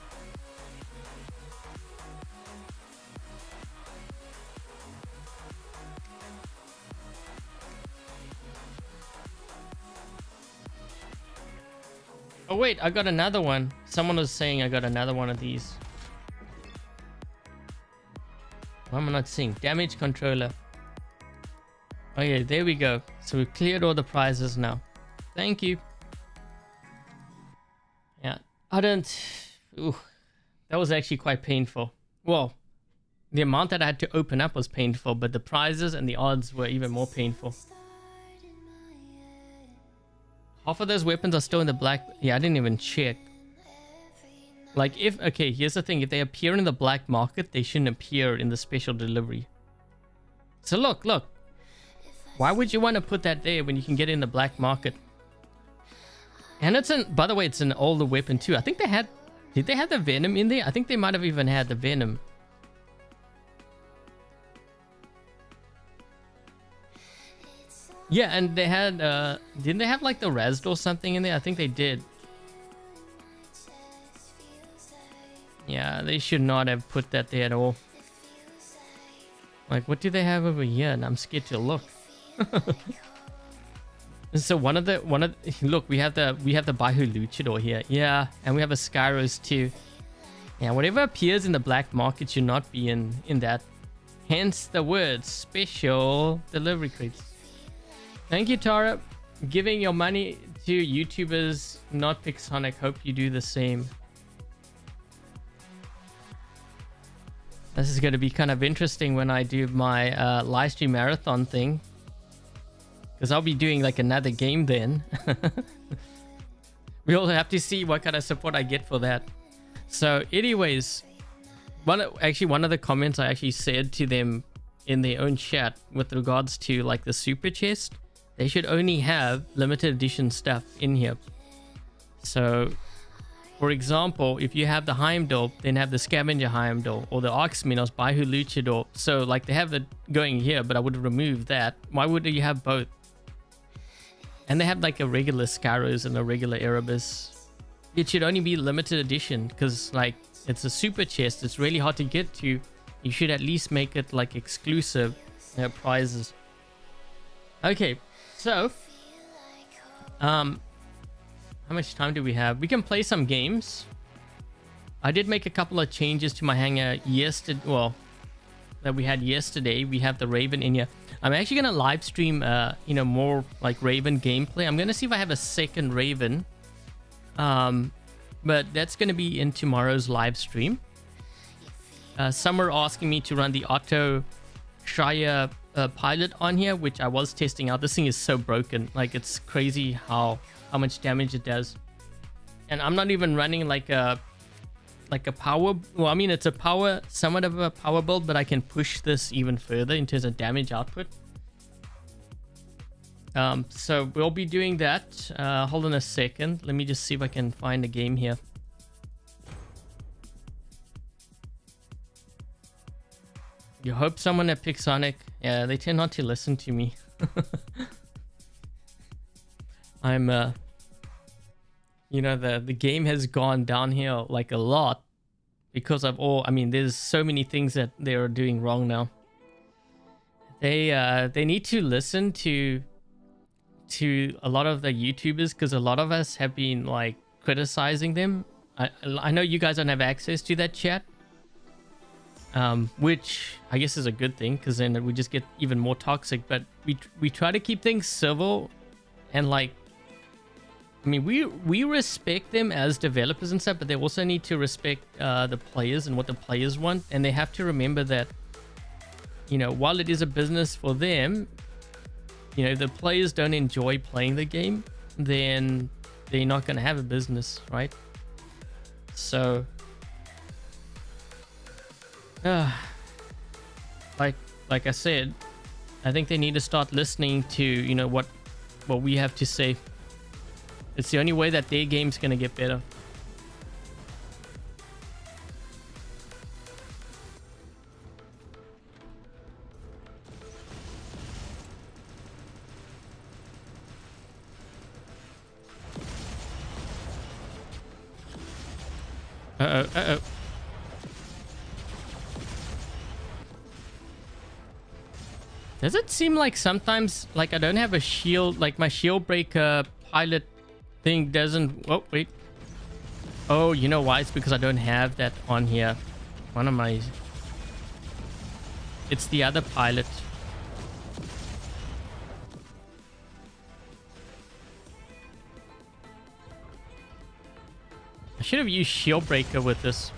Oh wait, I got another one. Someone was saying I got another one of these. Why am I not seeing? Damage controller. Oh yeah, there we go. So we've cleared all the prizes now. Thank you. Yeah, I don't... Ooh, that was actually quite painful. Well, the amount that I had to open up was painful, but the prizes and the odds were even more painful. Half of those weapons are still in the black. Yeah, I didn't even check. Like, if... Okay, here's the thing. If they appear in the black market, they shouldn't appear in the special delivery. So look, look. Why would you want to put that there when you can get it in the black market? And it's an... By the way, it's an older weapon too. I think they had... Did they have the Venom in there? I think they might have even had the Venom. Yeah, and they had... didn't they have like the Razd or something in there? I think they did. Yeah, they should not have put that there at all. Like, what do they have over here? And I'm scared to look. So one of look, we have the Bahu Luchador here. Yeah, and we have a Skyros too. Yeah, whatever appears in the black market should not be in that. Hence the words special delivery crates. Thank you, Tara. Giving your money to YouTubers, not Pixonic. Hope you do the same. This is going to be kind of interesting when I do my live stream marathon thing. Because I'll be doing like another game then. We all have to see what kind of support I get for that. So anyways, one of the comments I actually said to them in their own chat with regards to like the super chest, they should only have limited edition stuff in here. So for example, if you have the Heimdall, then have the Scavenger Heimdall or the Oxminos Bahu Luchador. So like they have it going here, but I would remove that. Why would you have both? And they have like a regular Scaros and a regular Erebus. It should only be limited edition because like it's a super chest. It's really hard to get to. You should at least make it like exclusive prizes. Okay, so how much time do we have? We can play some games. I did make a couple of changes to my hangar yesterday. Well, that we had yesterday. We have the Raven in here. I'm actually gonna live stream, you know, more like Raven gameplay. I'm gonna see if I have a second Raven, but that's gonna be in tomorrow's live stream. Some are asking me to run the Auto Shire pilot on here, which I was testing out. This thing is so broken. Like, it's crazy how much damage it does. And I'm not even running like a power... Well, I mean, it's a power... Somewhat of a power build, but I can push this even further in terms of damage output. So we'll be doing that. Hold on a second. Let me just see if I can find a game here. You hope someone at Pixonic... Yeah, they tend not to listen to me. you know, the game has gone downhill like a lot because of all. I mean, there's so many things that they're doing wrong now. They need to listen to a lot of the YouTubers, because a lot of us have been like criticizing them. I know you guys don't have access to that chat, which I guess is a good thing, because then we just get even more toxic. But we try to keep things civil, and like, I mean, we respect them as developers and stuff, but they also need to respect the players and what the players want, and they have to remember that, you know, while it is a business for them, you know, if the players don't enjoy playing the game, then they're not going to have a business, right? So, like I said, I think they need to start listening to, you know, what we have to say. It's the only way that their game's going to get better. Uh-oh. Does it seem like sometimes, like, I don't have a shield, like my shield breaker pilot thing doesn't... Oh, wait. Oh, you know why? It's because I don't have that on here. One of my... It's the other pilot. I should have used shield breaker with this.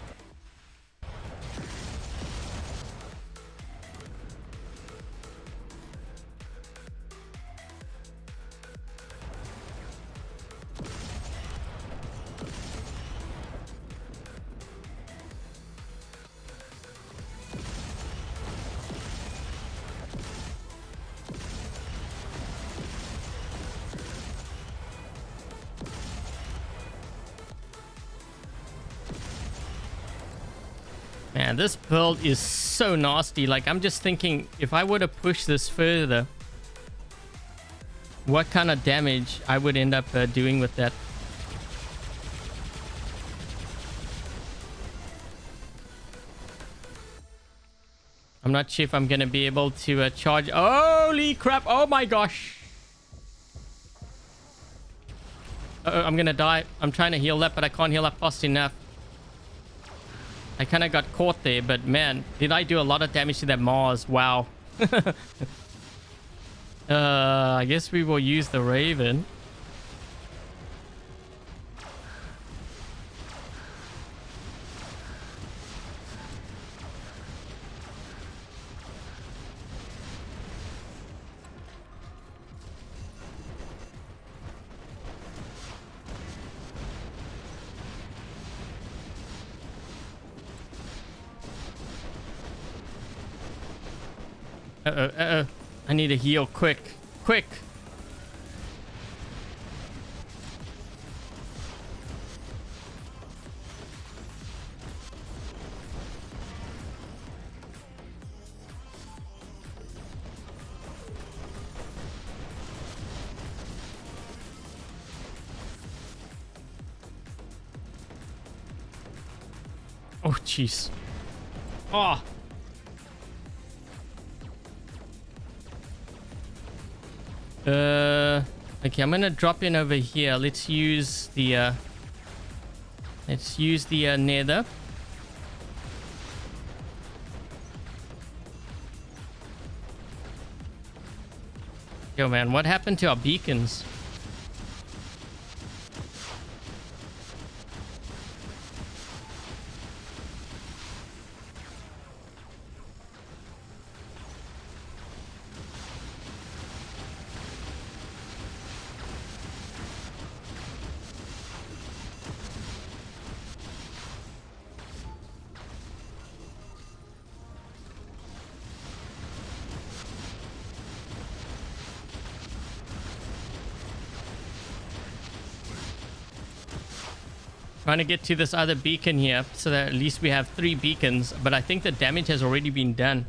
Man, this build is so nasty. Like, I'm just thinking, if I were to push this further, what kind of damage I would end up doing with that. I'm not sure if I'm going to be able to charge. Holy crap. Oh my gosh. I'm going to die. I'm trying to heal up, but I can't heal up fast enough. I kind of got caught there, but man, did I do a lot of damage to that Mars. Wow. I guess we will use the Raven. Uh-oh. I need to heal quick. Quick. Oh, jeez. Oh. Okay, I'm gonna drop in over here. Let's use the nether. Yo, man, what happened to our beacons? Trying to get to this other beacon here so that at least we have 3 beacons, but I think the damage has already been done.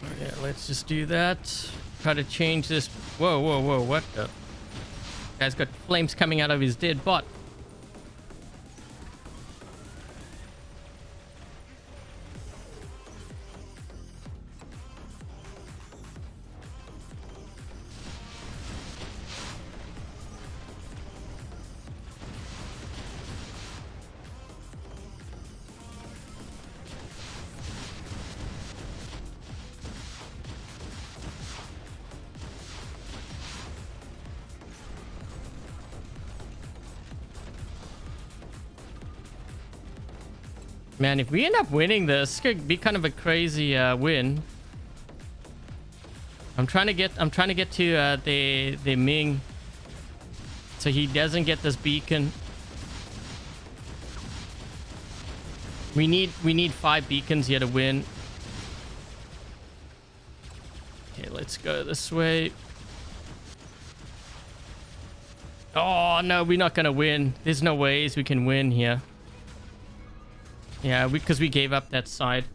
Okay, let's just do that. Try to change this. Whoa, what the? Guy's got flames coming out of his dead bot. Man, if we end up winning this, could be kind of a crazy win. I'm trying to get to the Ming, so he doesn't get this beacon. We need 5 beacons here to win. Okay, let's go this way. Oh no, we're not gonna win. There's no ways we can win here. Yeah, because we gave up that side.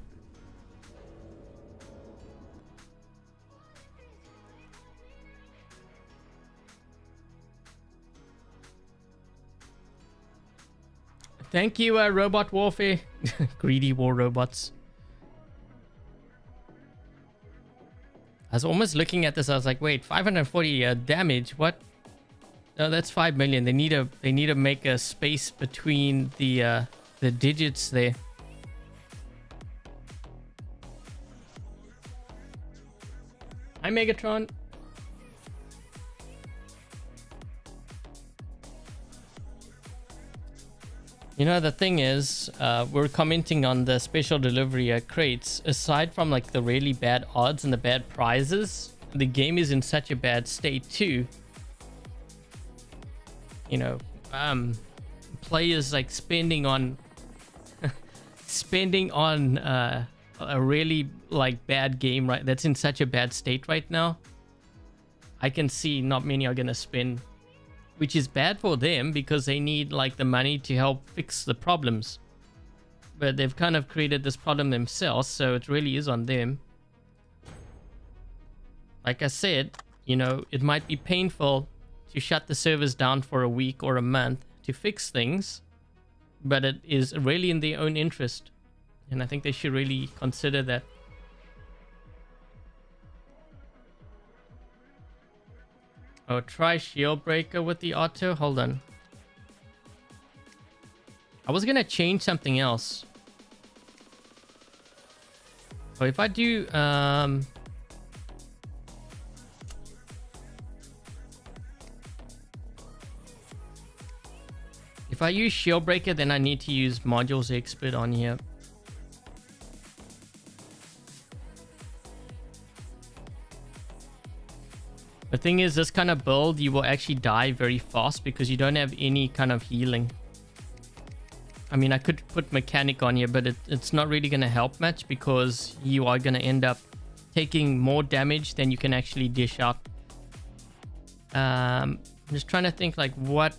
Thank you, Robot Warfare. Greedy war robots. I was almost looking at this. I was like, wait, 540 damage. What? No, that's 5 million. They need to make a space between the digits there. Hi, Megatron. You know, the thing is, we're commenting on the special delivery crates. Aside from like the really bad odds and the bad prizes, the game is in such a bad state too. You know, players like spending on a really like bad game, right? That's in such a bad state right now. I can see not many are gonna spend, which is bad for them because they need like the money to help fix the problems. But they've kind of created this problem themselves, so it really is on them. Like I said, you know, it might be painful to shut the servers down for a week or a month to fix things, but it is really in their own interest. And I think they should really consider that. Oh, try shield breaker with the auto. Hold on. I was gonna change something else. So if I do if I use shield breaker, then I need to use modules expert on here. The thing is, this kind of build, you will actually die very fast because you don't have any kind of healing. I mean, I could put mechanic on here, but it's not really going to help much because you are going to end up taking more damage than you can actually dish out. I'm just trying to think like what...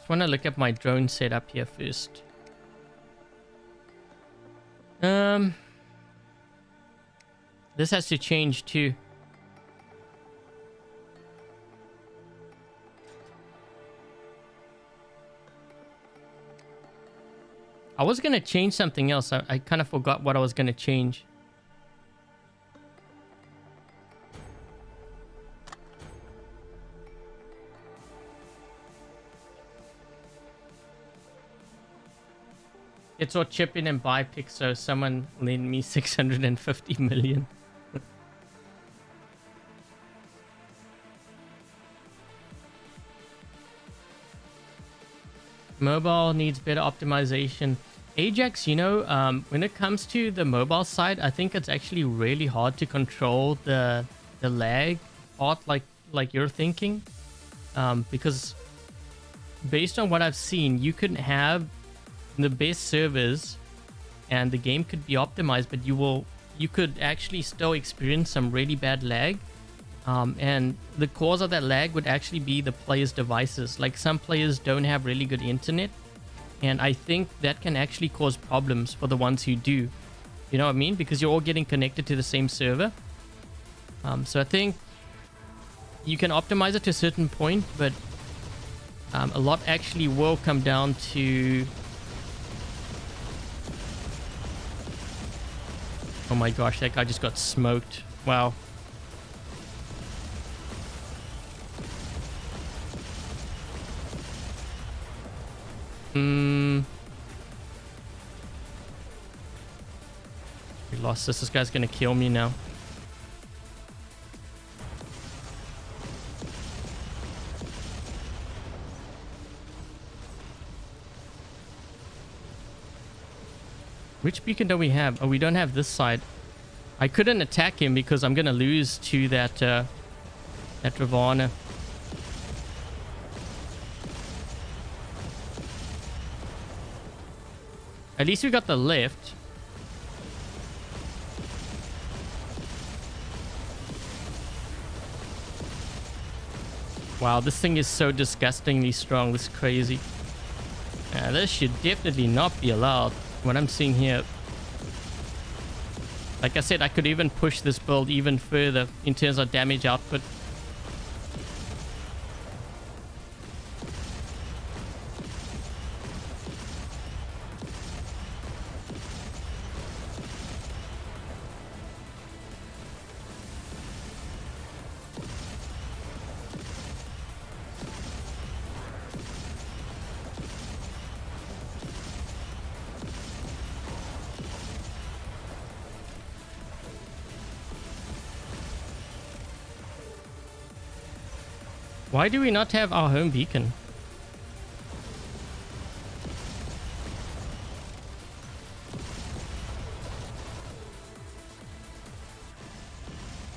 I want to look at my drone setup here first. This has to change too. I was gonna change something else. I kind of forgot what I was gonna change. It's all chip in and buy Pixo. Someone lend me 650 million. Mobile needs better optimization. Ajax, you know, when it comes to the mobile side, I think it's actually really hard to control the lag part like you're thinking. Because based on what I've seen, you could have the best servers and the game could be optimized, but you could actually still experience some really bad lag. And the cause of that lag would actually be the players' devices. Like, some players don't have really good internet, and I think that can actually cause problems for the ones who do. You know what I mean? Because you're all getting connected to the same server. So I think you can optimize it to a certain point, but a lot actually will come down to... Oh my gosh, that guy just got smoked. Wow. We lost this. This guy's gonna kill me now. Which beacon do we have? Oh, we don't have this side. I couldn't attack him because I'm gonna lose to that Ravana. At least we got the lift. Wow, this thing is so disgustingly strong. This is crazy. This should definitely not be allowed. What I'm seeing here. Like I said, I could even push this build even further in terms of damage output. Why do we not have our home beacon?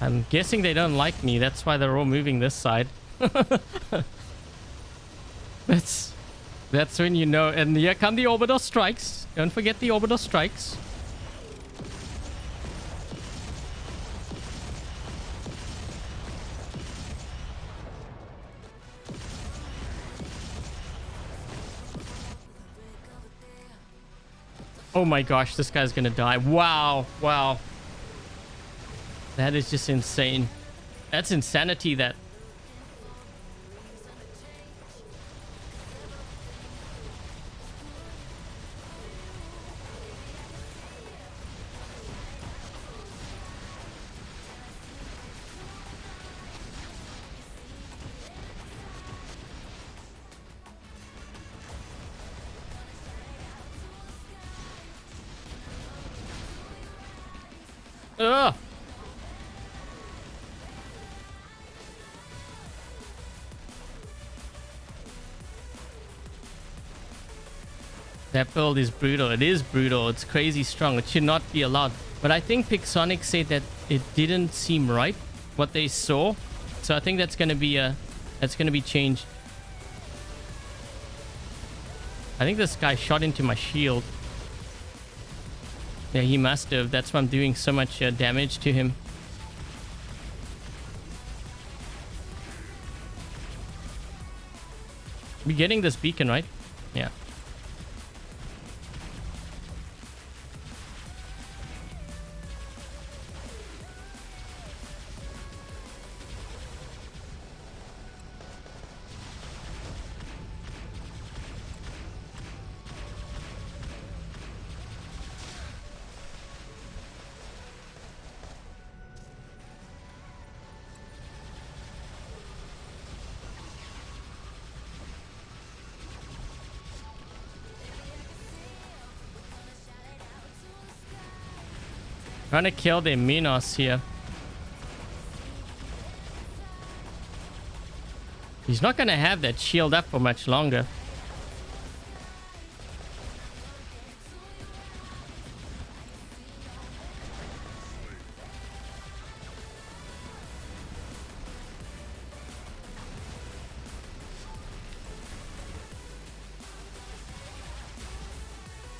I'm guessing they don't like me. That's why they're all moving this side. That's when you know. And here come the orbital strikes. Don't forget the orbital strikes. Oh my gosh, this guy's gonna die. Wow, wow. That is just insane. That's insanity, that. Ugh. That build is brutal. It is brutal. It's crazy strong. It should not be allowed. But I think Pixonic said that it didn't seem right what they saw. So I think that's gonna be changed. I think this guy shot into my shield. Yeah, he must have. That's why I'm doing so much damage to him. We're getting this beacon, right? Yeah. Trying to kill the Minos here. He's not going to have that shield up for much longer.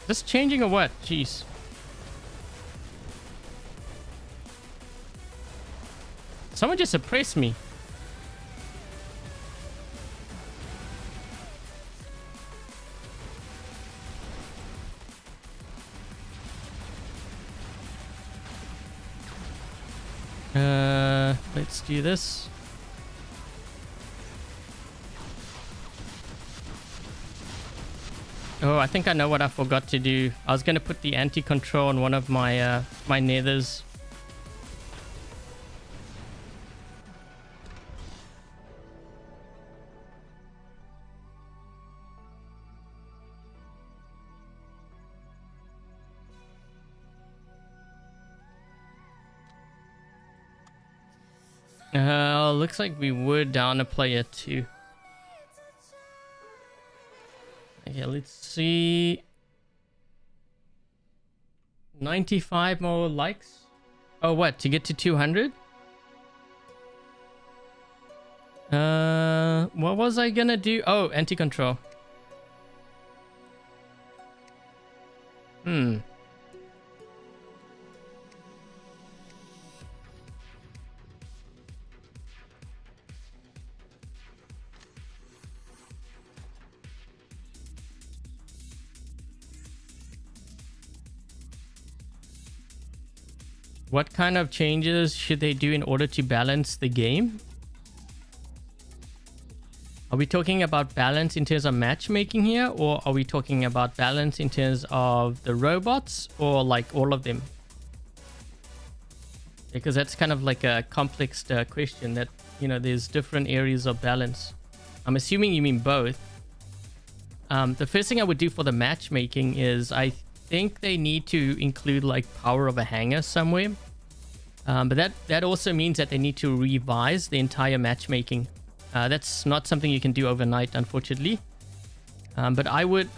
Just changing or what? Jeez. Someone just suppressed me. Let's do this. Oh, I think I know what I forgot to do. I was going to put the anti-control on one of my my nethers. Looks like we were down a player too. Okay, let's see. 95 more likes. Oh, what? To get to 200? What was I gonna do? Oh, anti-control. What kind of changes should they do in order to balance the game? Are we talking about balance in terms of matchmaking here, or are we talking about balance in terms of the robots, or like all of them? Because that's kind of like a complex question that, you know, there's different areas of balance. I'm assuming you mean both. The first thing I would do for the matchmaking is I think they need to include like power of a hanger somewhere. But that also means that they need to revise the entire matchmaking. That's not something you can do overnight, unfortunately. But I would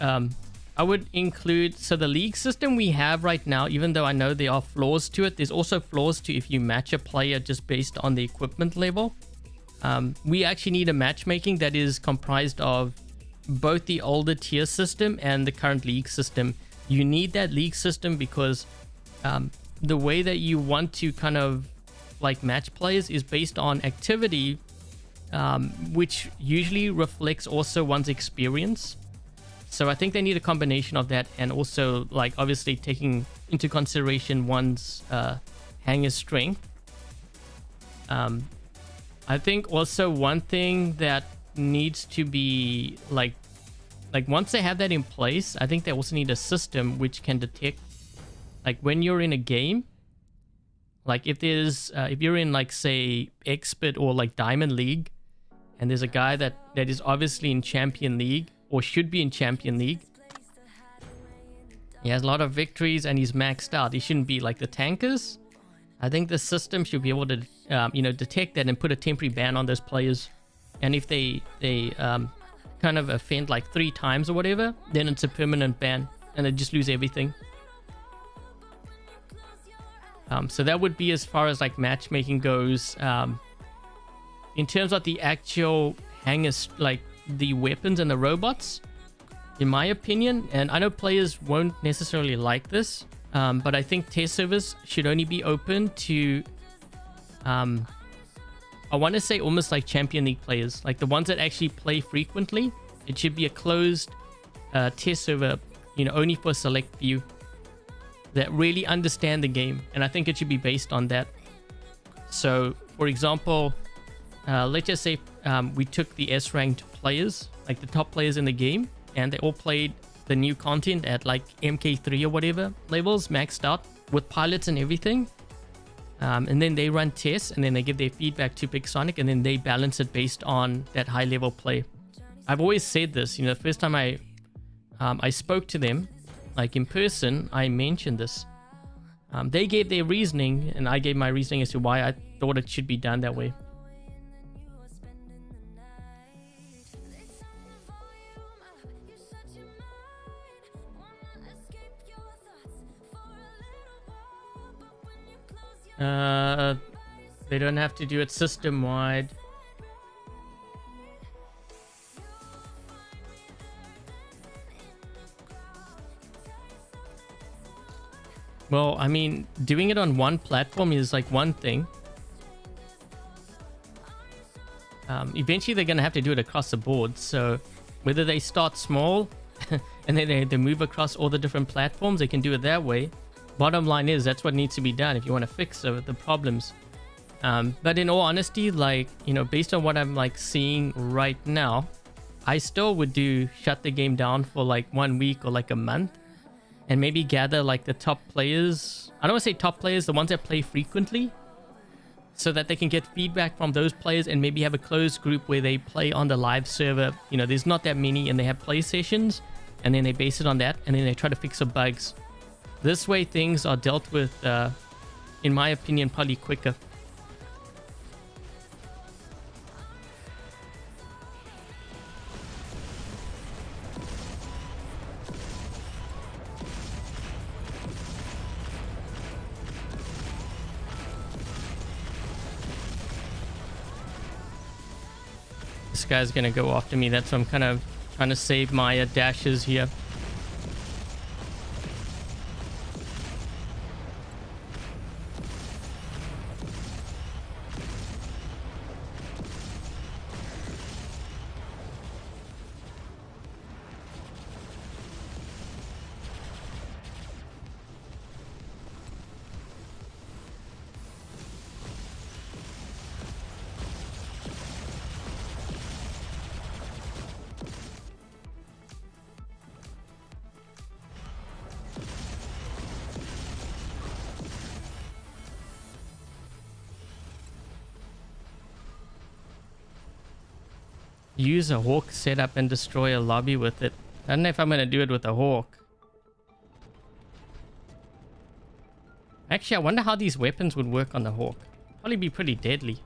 include, so the league system we have right now, even though I know there are flaws to it, there's also flaws to if you match a player just based on the equipment level. We actually need a matchmaking that is comprised of both the older tier system and the current league system. You need that league system because the way that you want to kind of like match players is based on activity, which usually reflects also one's experience. So I think they need a combination of that, and also like obviously taking into consideration one's hanger strength. I think also one thing that needs to be like once they have that in place, I think they also need a system which can detect, like when you're in a game, like if there's if you're in like say expert or like diamond league, and there's a guy that is obviously in champion league or should be in champion league, he has a lot of victories and he's maxed out, he shouldn't be like the tankers. I think the system should be able to you know, detect that and put a temporary ban on those players, and if they kind of offend like 3 times or whatever, then it's a permanent ban and they just lose everything. So that would be as far as like matchmaking goes. In terms of the actual hangers, like the weapons and the robots, in my opinion, and I know players won't necessarily like this, but I think test servers should only be open to I want to say almost like Champion League players, like the ones that actually play frequently. It should be a closed test server, you know, only for a select few that really understand the game, and I think it should be based on that. So for example, let's just say we took the S-ranked players, like the top players in the game, and they all played the new content at like MK3 or whatever levels, maxed out with pilots and everything. And then they run tests, and then they give their feedback to Pixonic, and then they balance it based on that high level play. I've always said this, you know, the first time I spoke to them, like in person, I mentioned this. They gave their reasoning, and I gave my reasoning as to why I thought it should be done that way. They don't have to do it system-wide. Well, I mean, doing it on one platform is like one thing. Eventually they're going to have to do it across the board. So whether they start small and then they move across all the different platforms, they can do it that way. Bottom line is that's what needs to be done if you want to fix the problems. But in all honesty, like, you know, based on what I'm like seeing right now, I still would shut the game down for like 1 week or like a month and maybe gather like the top players. I don't want to say top players, the ones that play frequently, so that they can get feedback from those players and maybe have a closed group where they play on the live server. You know, there's not that many and they have play sessions and then they base it on that and then they try to fix the bugs. This way things are dealt with, in my opinion, probably quicker. This guy's gonna go after me. That's why I'm kind of trying to save my dashes here. Use a hawk setup and destroy a lobby with it. I don't know if I'm gonna do it with a hawk. Actually, I wonder how these weapons would work on the hawk. Probably be pretty deadly.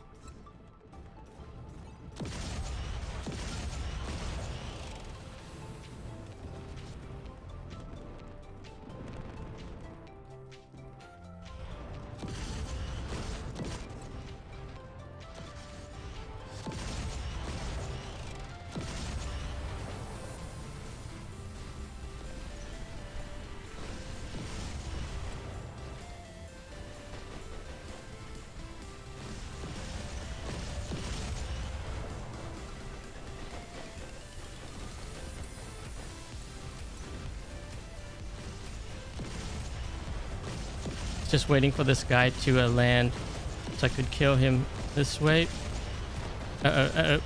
Just waiting for this guy to land so I could kill him this way. Uh-oh.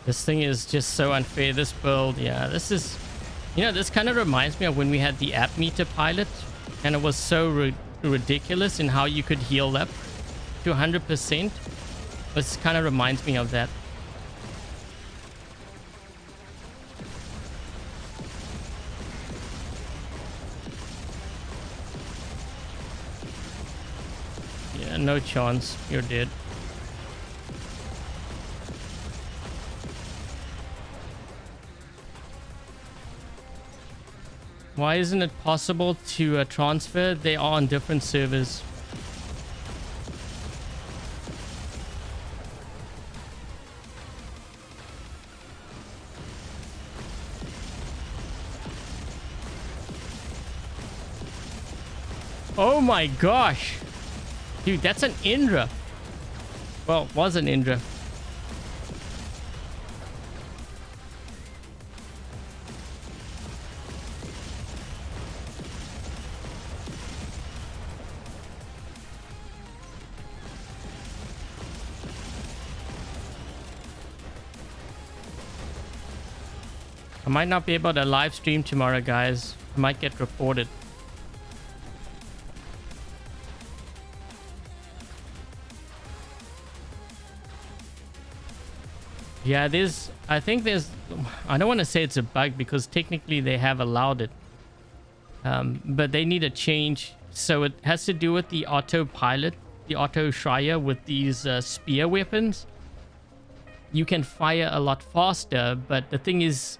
This thing is just so unfair, this build. Yeah, this is... You know, this kind of reminds me of when we had the app meter pilot. And it was so ridiculous in how you could heal up to 100%. This kind of reminds me of that. Yeah, no chance. You're dead. Why isn't it possible to transfer? They are on different servers. Oh my gosh. Dude, that's an Indra. Well, was an Indra. I might not be able to live stream tomorrow, guys. I might get reported. Yeah, I think there's... I don't want to say it's a bug because technically they have allowed it. But they need a change. So it has to do with the autopilot, the auto Shriya with these spear weapons. you can fire a lot faster, but the thing is,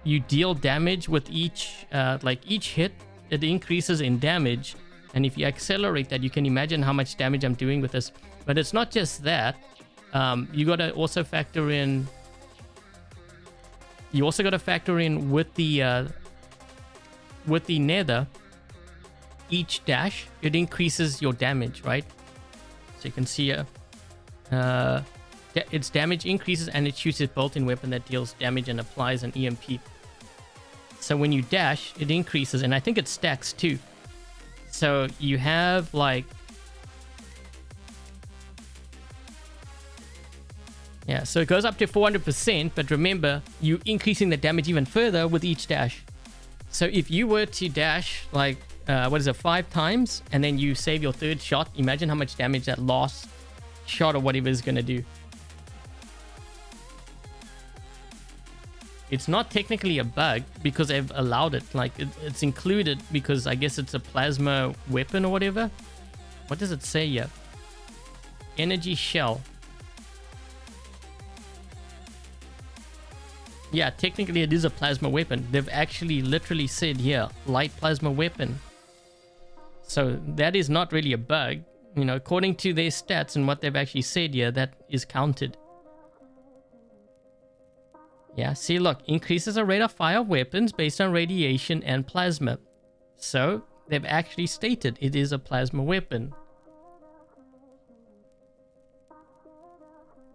you deal damage with each hit, it increases in damage. And if you accelerate that, you can imagine how much damage I'm doing with this. But it's not just that. You got to also factor in... You also got to factor in with the nether, each dash, it increases your damage, right? So you can see its damage increases and it shoots its bolt-in weapon that deals damage and applies an EMP. So when you dash, it increases, and I think it stacks too. So you have like... Yeah, so it goes up to 400%, but remember, you're increasing the damage even further with each dash. So if you were to dash like, 5 times, and then you save your third shot, imagine how much damage that last shot or whatever is going to do. It's not technically a bug because they've allowed it. Like, it's included because I guess it's a plasma weapon or whatever. What does it say here? Energy shell. Yeah, technically it is a plasma weapon. They've actually literally said here, light plasma weapon. So that is not really a bug. You know, according to their stats and what they've actually said here, that is counted. Yeah, see, look, increases the rate of fire of weapons based on radiation and plasma. So they've actually stated it is a plasma weapon.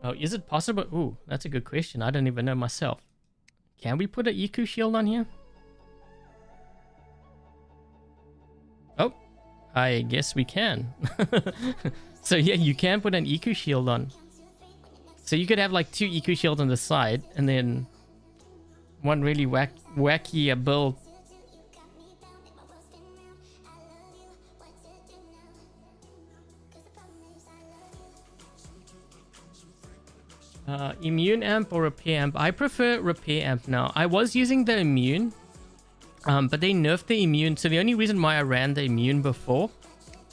Oh, is it possible? Ooh, that's a good question. I don't even know myself. Can we put an EQ shield on here? Oh, I guess we can. So yeah, you can put an EQ shield on. So you could have like 2 EQ shields on the side, and then one really wacky build. Immune amp or repair amp? I prefer repair amp now. I was using the immune, but they nerfed the immune. So the only reason why I ran the immune before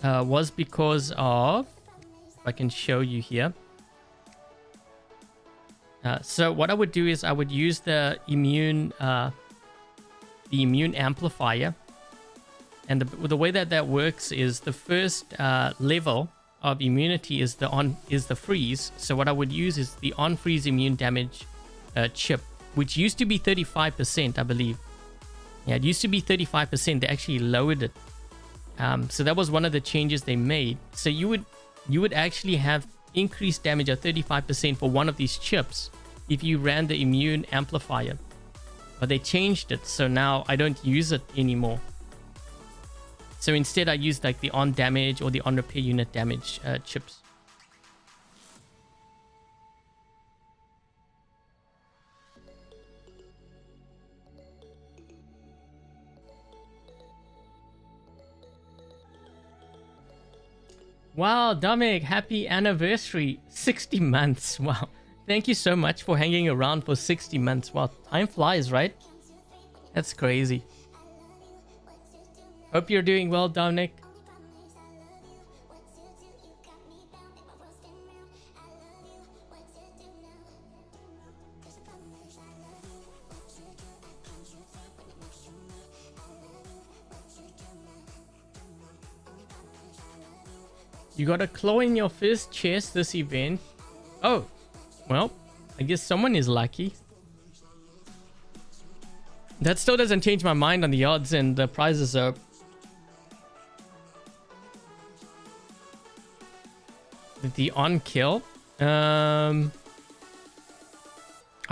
was because of... If I can show you here. So what I would do is I would use the immune amplifier, and the way that works is the first level of immunity is the freeze. So what I would use is the on freeze immune damage chip, which used to be 35%, I believe. Yeah, it used to be 35%. They actually lowered it. So that was one of the changes they made. So you would actually have increased damage of 35% for one of these chips if you ran the immune amplifier. But they changed it, so now I don't use it anymore. So instead I use like the on damage or the on repair unit damage chips. Wow, Dominic, happy anniversary. 60 months. Wow. Thank you so much for hanging around for 60 months. Wow, time flies, right? That's crazy. Hope you're doing well, Dominic. You got a claw in your first chest this event. Oh, well, I guess someone is lucky. That still doesn't change my mind on the odds and the prizes though. The on kill. I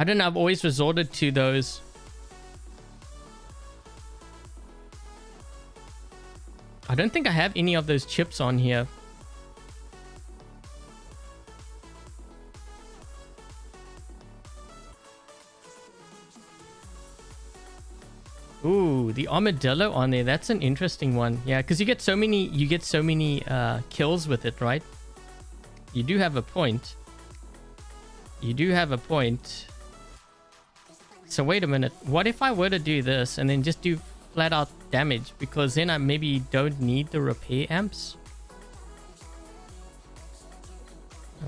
don't know, I've always resorted to those. I don't think I have any of those chips on here. Ooh, the armadillo on there. That's an interesting one. Yeah, because you get so many kills with it, right? You do have a point. You do have a point. So wait a minute. What if I were to do this and then just do flat out damage? Because then I maybe don't need the repair amps.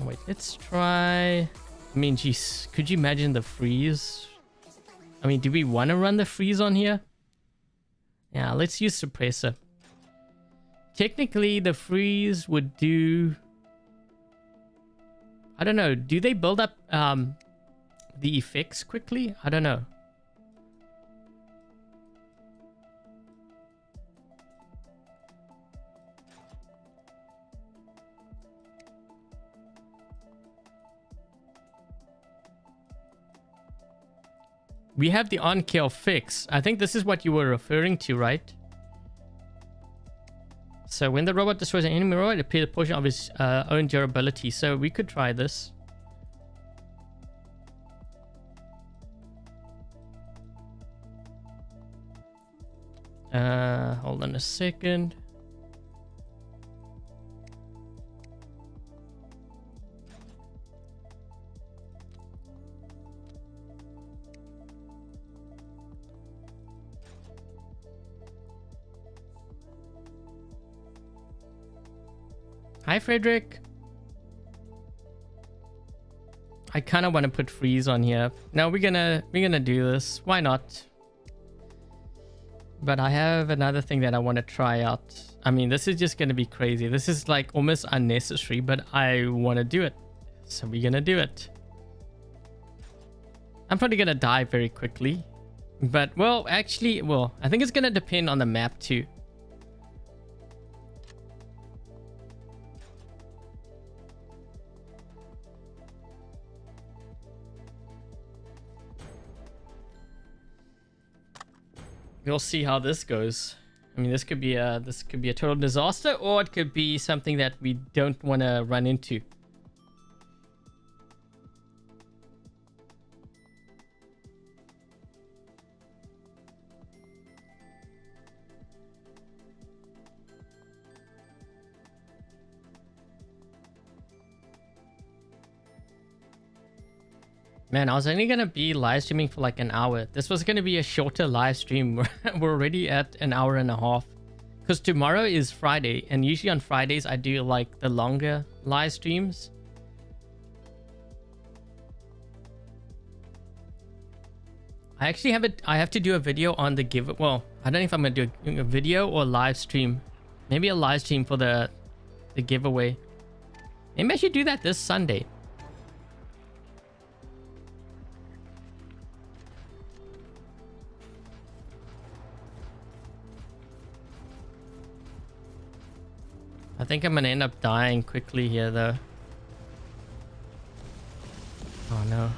Oh, wait, let's try... I mean, geez, could you imagine the freeze? I mean, do we want to run the freeze on here? Yeah, let's use suppressor. Technically, the freeze would do... I don't know. Do they build up the effects quickly? I don't know. We have the on-kill fix. I think this is what you were referring to, right? So when the robot destroys an enemy robot, it appears a portion of his own durability. So we could try this. Hold on a second. Hi, Frederick. I kind of want to put freeze on here. No, we're gonna do this. Why not? But I have another thing that I want to try out. I mean, this is just gonna be crazy. This is like almost unnecessary, but I want to do it. So we're gonna do it. I'm probably gonna die very quickly. But, well, actually, well, I think it's gonna depend on the map too. We'll see how this goes. I mean, this could be a total disaster, or it could be something that we don't want to run into. Man, I was only going to be live streaming for like an hour. This was going to be a shorter live stream. We're already at an hour and a half. Because tomorrow is Friday. And usually on Fridays, I do like the longer live streams. I actually have to do a video on the give. Well, I don't know if I'm going to do a video or live stream. Maybe a live stream for the giveaway. Maybe I should do that this Sunday. I think I'm gonna end up dying quickly here though. Oh no.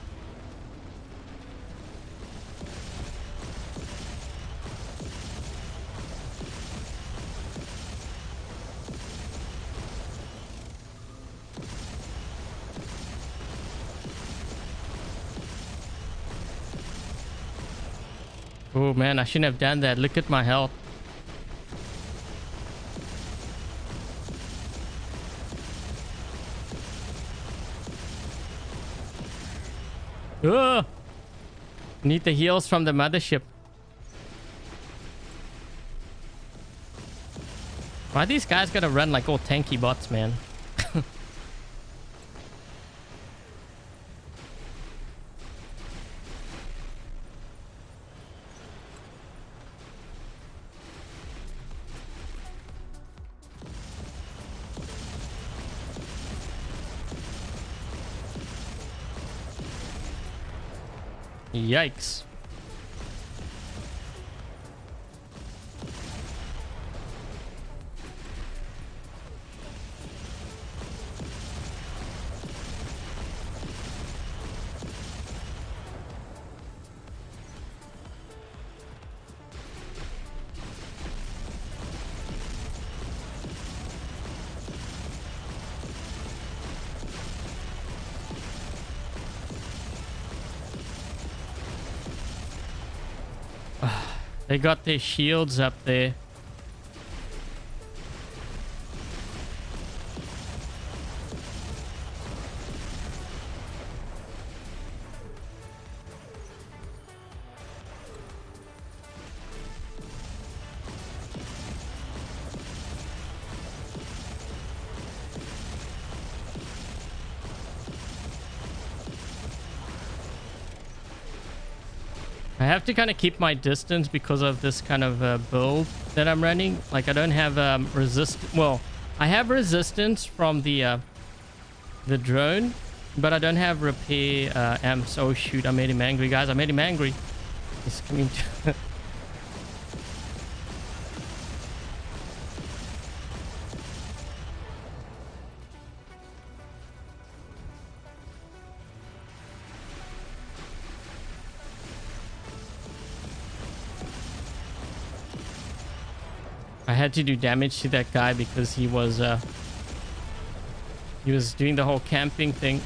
Oh man, I shouldn't have done that. Look at my health. Ugh. Need the heals from the mothership. Why these guys gotta run like all tanky bots, man? Yikes. They got their shields up there. I have to kind of keep my distance because of this kind of build that I'm running. Like I don't have well, I have resistance from the drone, but I don't have repair amps. Oh shoot, I made him angry, guys. I made him angry. He's coming to I had to do damage to that guy because he was doing the whole camping thing.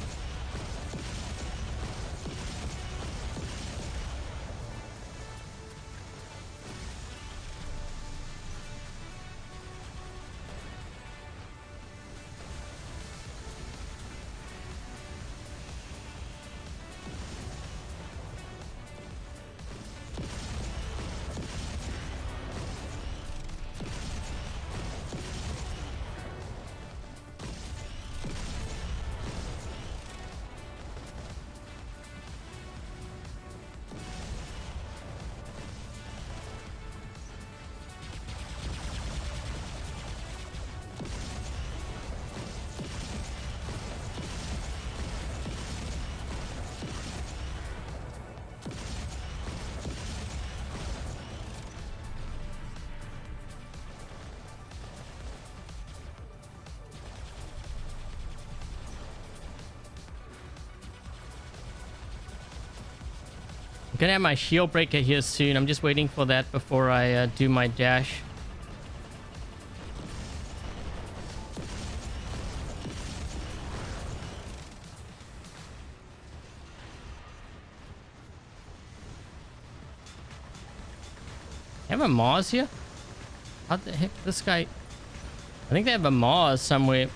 Gonna have my shield breaker here soon. I'm just waiting for that before I do my dash. Have a Mars here? How the heck this guy? I think they have a Mars somewhere.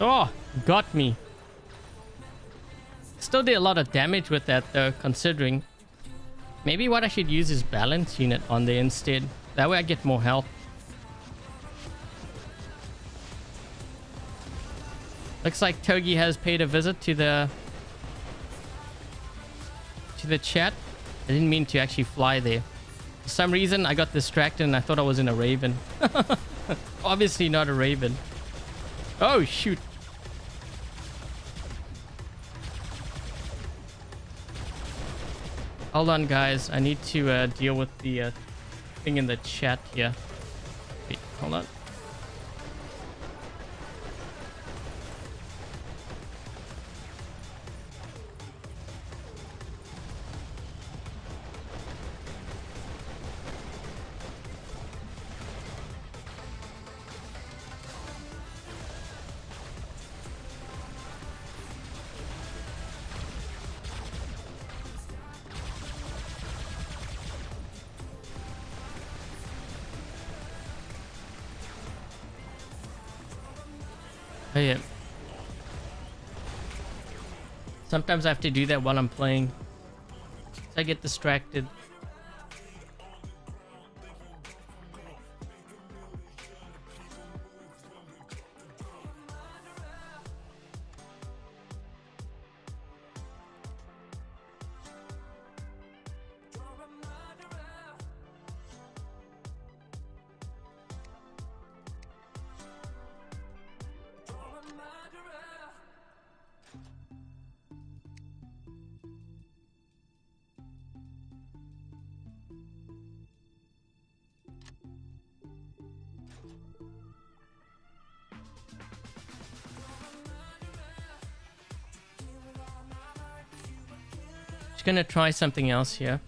Oh, got me. Still did a lot of damage with that though, considering. Maybe what I should use is balance unit on there instead. That way I get more health. Looks like Togi has paid a visit to the chat. I didn't mean to actually fly there. For some reason I got distracted and I thought I was in a raven. Obviously not a raven. Oh shoot. Hold on guys, I need to deal with the thing in the chat here. Wait, hold on. Oh yeah. Sometimes I have to do that while I'm playing. So I get distracted. Gonna try something else here.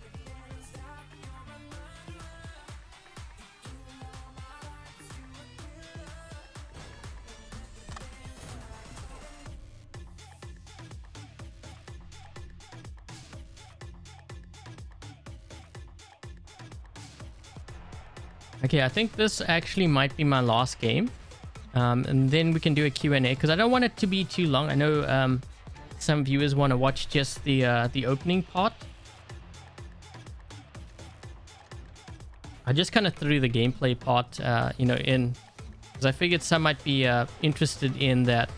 Okay, I think this actually might be my last game. And then we can do a Q&A because I don't want it to be too long. I know some viewers want to watch just the opening part. I just kind of threw the gameplay part, in because I figured some might be interested in that.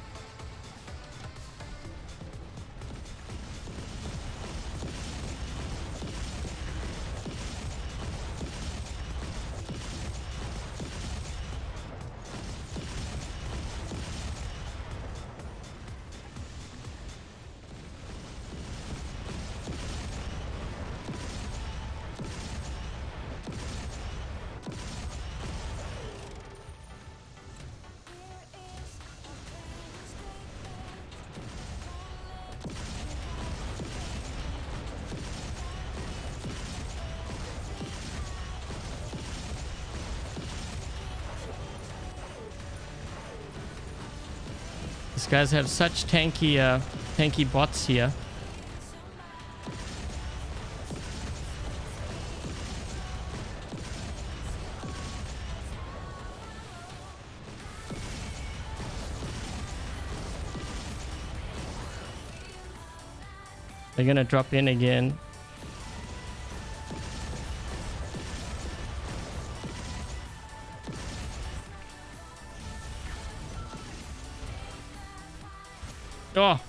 These guys have such tanky bots here. They're gonna drop in again. Oh.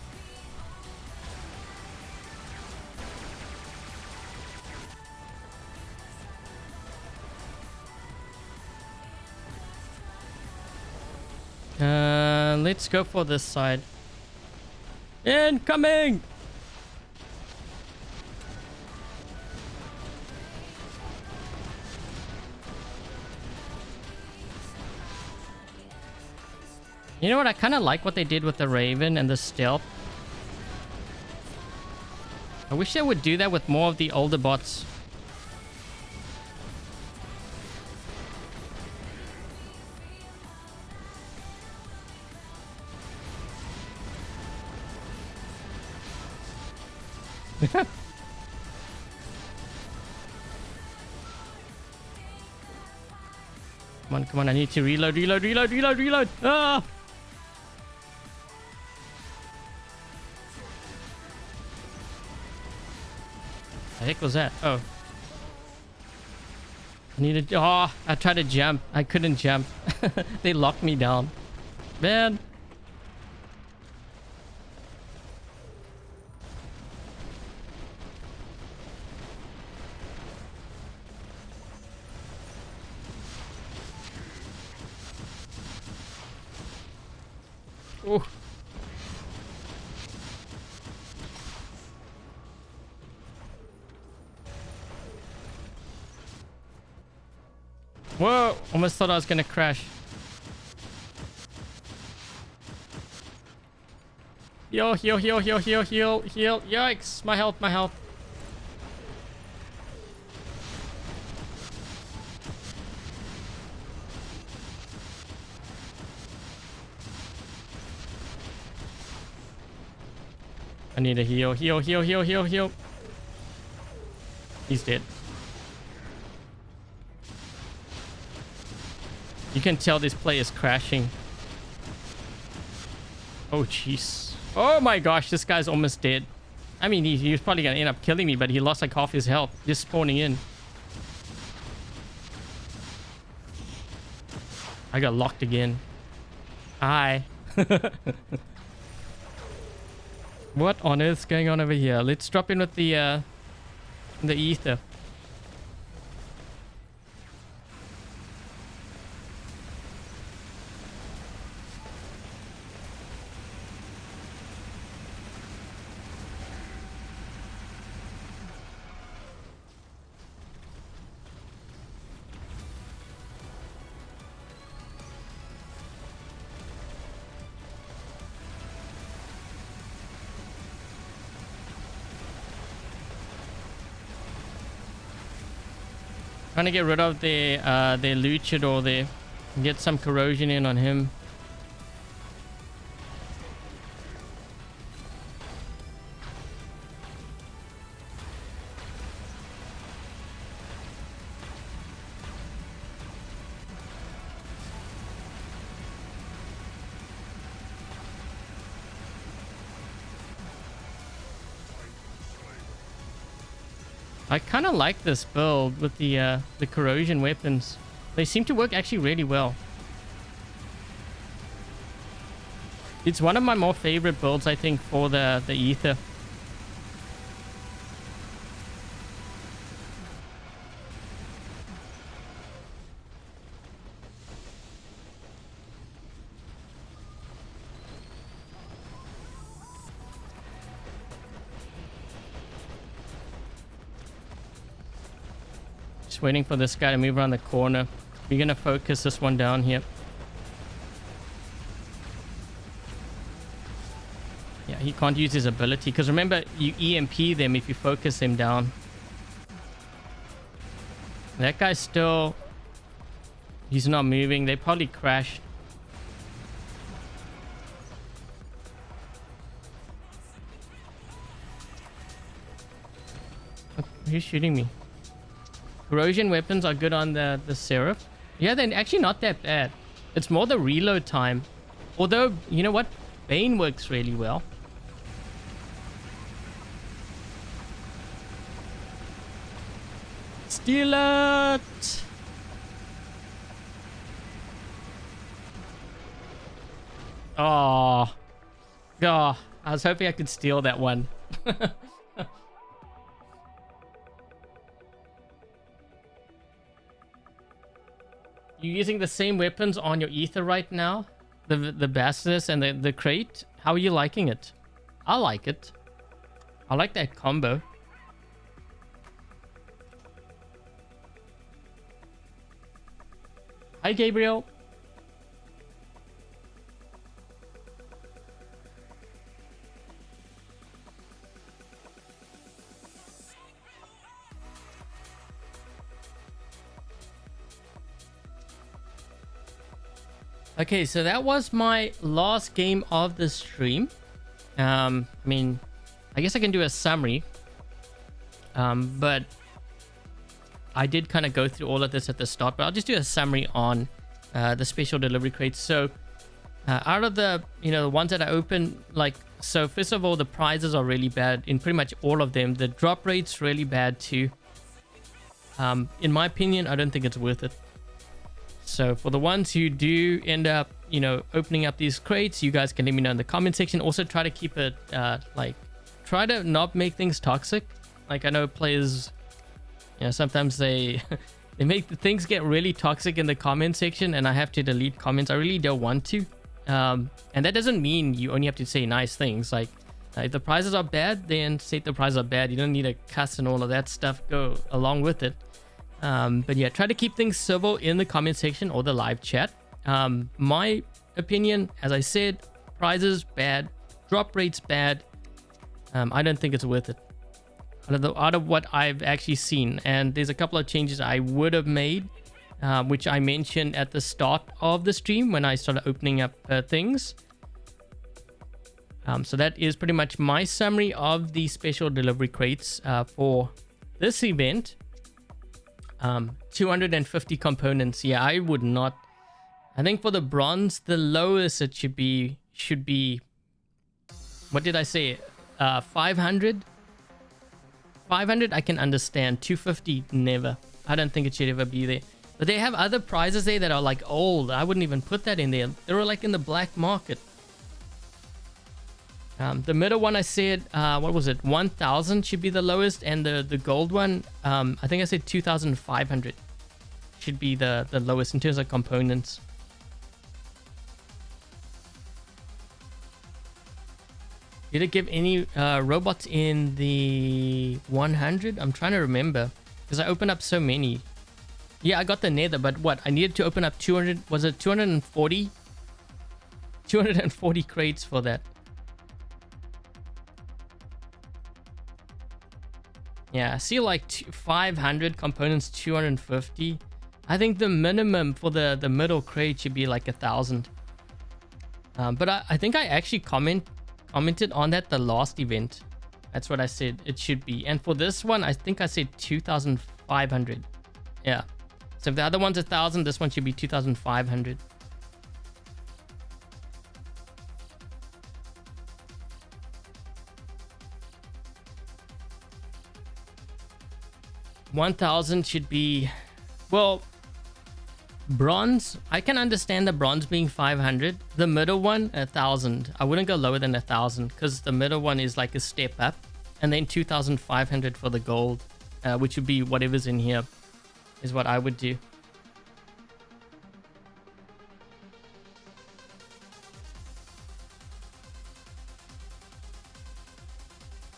Let's go for this side. Incoming! You know what? I kind of like what they did with the Raven and the stealth. I wish they would do that with more of the older bots. Come on, I need to reload. Ah! The heck was that? Oh. I tried to jump. I couldn't jump. They locked me down. Man. Oh. Whoa! Almost thought I was gonna crash. Heal. Yikes! My health. I need a heal. He's dead. You can tell this play is crashing. Oh, jeez. Oh my gosh, this guy's almost dead. I mean, he was probably gonna end up killing me, but he lost like half his health just spawning in. I got locked again. Hi. What on earth's going on over here? Let's drop in with the ether. Trying to get rid of their luchador there. Get some corrosion in on him. I kind of like this build with the corrosion weapons. They seem to work actually really well. It's one of my more favorite builds, I think, for the ether. Just waiting for this guy to move around the corner. We're gonna focus this one down here. Yeah, he can't use his ability because remember, you EMP them if you focus them down. That guy's still... He's not moving. They probably crashed. Who's shooting me? Corrosion weapons are good on the Seraph. Yeah, they're actually not that bad. It's more the reload time. Although, you know what? Bane works really well. Steal it! Oh. Oh, I was hoping I could steal that one. You using the same weapons on your ether right now? The Basilisk and the crate? How are you liking it? I like it. I like that combo. Hi, Gabriel. Okay, so that was my last game of the stream. I mean, I guess I can do a summary. But I did kind of go through all of this at the start, but I'll just do a summary on the special delivery crates. So out of the, the ones that I opened, so first of all, the prizes are really bad in pretty much all of them. The drop rate's really bad too. In my opinion, I don't think it's worth it. So for the ones who do end up, opening up these crates, you guys can let me know in the comment section. Also try to keep it, try to not make things toxic. Like I know players, sometimes they make the things get really toxic in the comment section and I have to delete comments. I really don't want to. And that doesn't mean you only have to say nice things. Like if the prizes are bad, then say the prizes are bad. You don't need to cuss and all of that stuff go along with it. But yeah, try to keep things civil in the comment section or the live chat. My opinion, as I said, prizes bad, drop rates bad. I don't think it's worth it out of what I've actually seen. And there's a couple of changes I would have made, which I mentioned at the start of the stream when I started opening up things. So that is pretty much my summary of the special delivery crates for this event. 250 components. Yeah, I would not. I think for the bronze, the lowest it should be, what did I say? 500? 500 I can understand. 250 never. I don't think it should ever be there. But they have other prizes there that are like old. I wouldn't even put that in there. They were like in the black market. The middle one I said, what was it? 1,000 should be the lowest, and the gold one, I think I said 2,500 should be the lowest in terms of components. Did it give any robots in the 100? I'm trying to remember because I opened up so many. Yeah, I got the nether, but what? I needed to open up 200. Was it 240? 240 crates for that. Yeah, I see like 500 components, 250. I think the minimum for the middle crate should be like 1,000. But I think I actually commented on that the last event. That's what I said it should be. And for this one, I think I said 2,500. Yeah. So if the other one's 1,000, this one should be 2,500. 1,000 should be, well, bronze. I can understand the bronze being 500. The middle one, 1,000. I wouldn't go lower than 1,000 because the middle one is like a step up. And then 2,500 for the gold, which would be whatever's in here, is what I would do.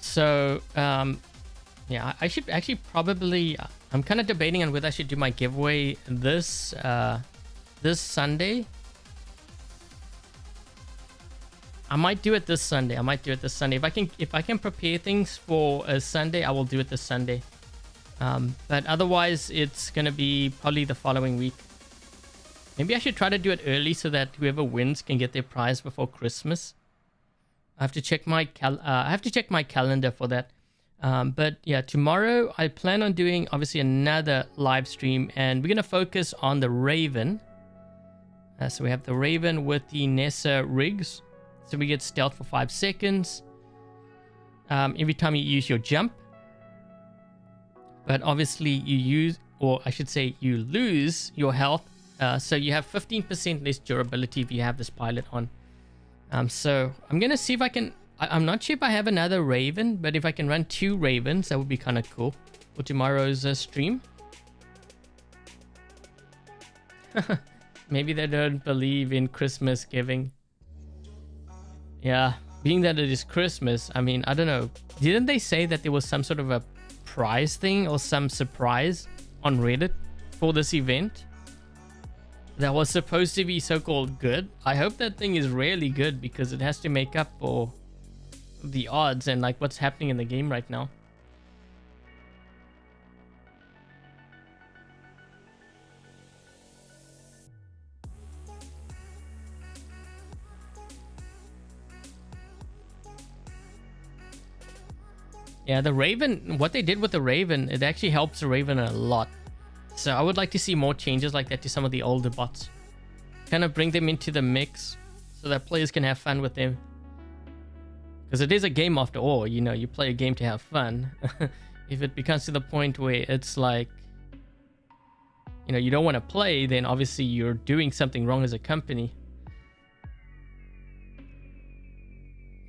So, yeah, I should actually probably... I'm kind of debating on whether I should do my giveaway this Sunday. I might do it this Sunday. If I can prepare things for a Sunday, I will do it this Sunday. But otherwise, it's gonna be probably the following week. Maybe I should try to do it early so that whoever wins can get their prize before Christmas. I have to check my calendar for that. But yeah, tomorrow I plan on doing obviously another live stream, and we're gonna focus on the Raven. So we have the Raven with the Nessa rigs. So we get stealth for 5 seconds every time you use your jump. But obviously you use, or I should say you lose your health. So you have 15% less durability if you have this pilot on. So I'm going to see if I can, I'm not sure if I have another Raven, but if I can run 2 Ravens, that would be kind of cool for tomorrow's stream. Maybe they don't believe in Christmas giving. Yeah, being that it is Christmas, I mean, I don't know. Didn't they say that there was some sort of a prize thing or some surprise on Reddit for this event that was supposed to be so-called good? I hope that thing is really good because it has to make up for the odds and like what's happening in the game right now. Yeah, the Raven, what they did with the Raven, it actually helps the Raven a lot. So I would like to see more changes like that to some of the older bots. Kind of bring them into the mix so that players can have fun with them. Because it is a game after all, you know, you play a game to have fun. If it becomes to the point where it's like, you know, you don't want to play, then obviously you're doing something wrong as a company.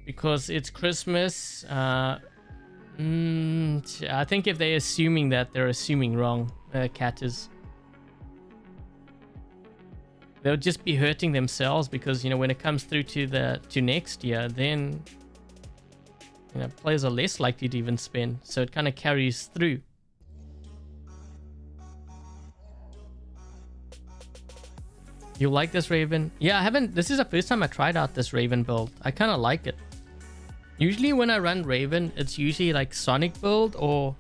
Because it's Christmas, I think if they're assuming that, they're assuming wrong. Cat is. They'll just be hurting themselves because, you know, when it comes through to next year, then, you know, players are less likely to even spend. So it kind of carries through. You like this Raven? Yeah, I haven't. This is the first time I tried out this Raven build. I kind of like it. Usually when I run Raven, it's usually like Sonic build, or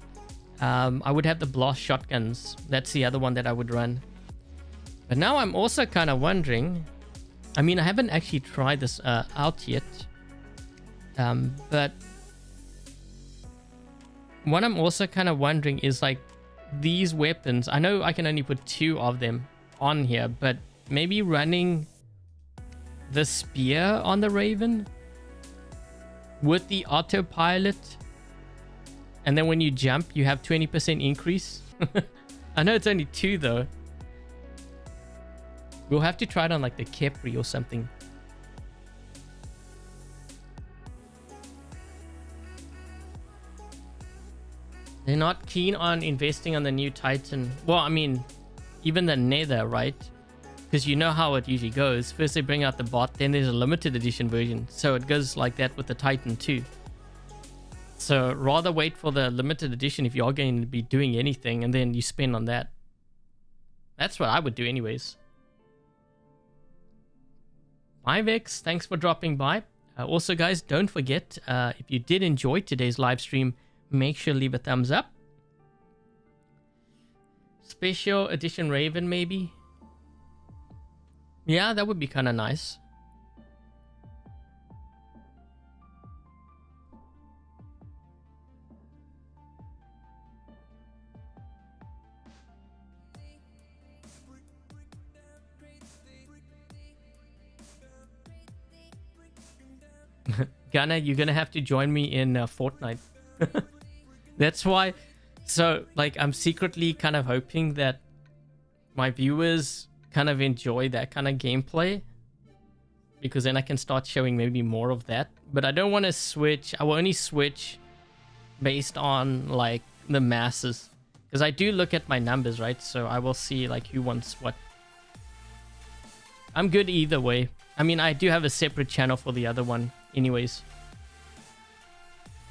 I would have the blast shotguns. That's the other one that I would run. But now I'm also kind of wondering, I mean, I haven't actually tried this out yet. But what I'm also kind of wondering is like these weapons. I know I can only put 2 of them on here, but maybe running the spear on the Raven with the autopilot, and then when you jump you have 20% increase. I know it's only 2 though. We'll have to try it on like the Kepri or something. They're not keen on investing on the new Titan. Well, I mean, even the Nether, right? Because you know how it usually goes. First they bring out the bot, then there's a limited edition version. So it goes like that with the Titan too. So rather wait for the limited edition if you are going to be doing anything, and then you spend on that. That's what I would do anyways. 5x, thanks for dropping by. Also guys, don't forget, if you did enjoy today's live stream, make sure to leave a thumbs up. Special edition Raven maybe. Yeah, that would be kind of nice. Gunna, you're gonna have to join me in Fortnite. That's why So like I'm secretly kind of hoping that my viewers kind of enjoy that kind of gameplay, because then I can start showing maybe more of that. But I don't want to switch. I will only switch based on like the masses, because I do look at my numbers, right? So I will see like who wants what. I'm good either way. I mean, I do have a separate channel for the other one anyways.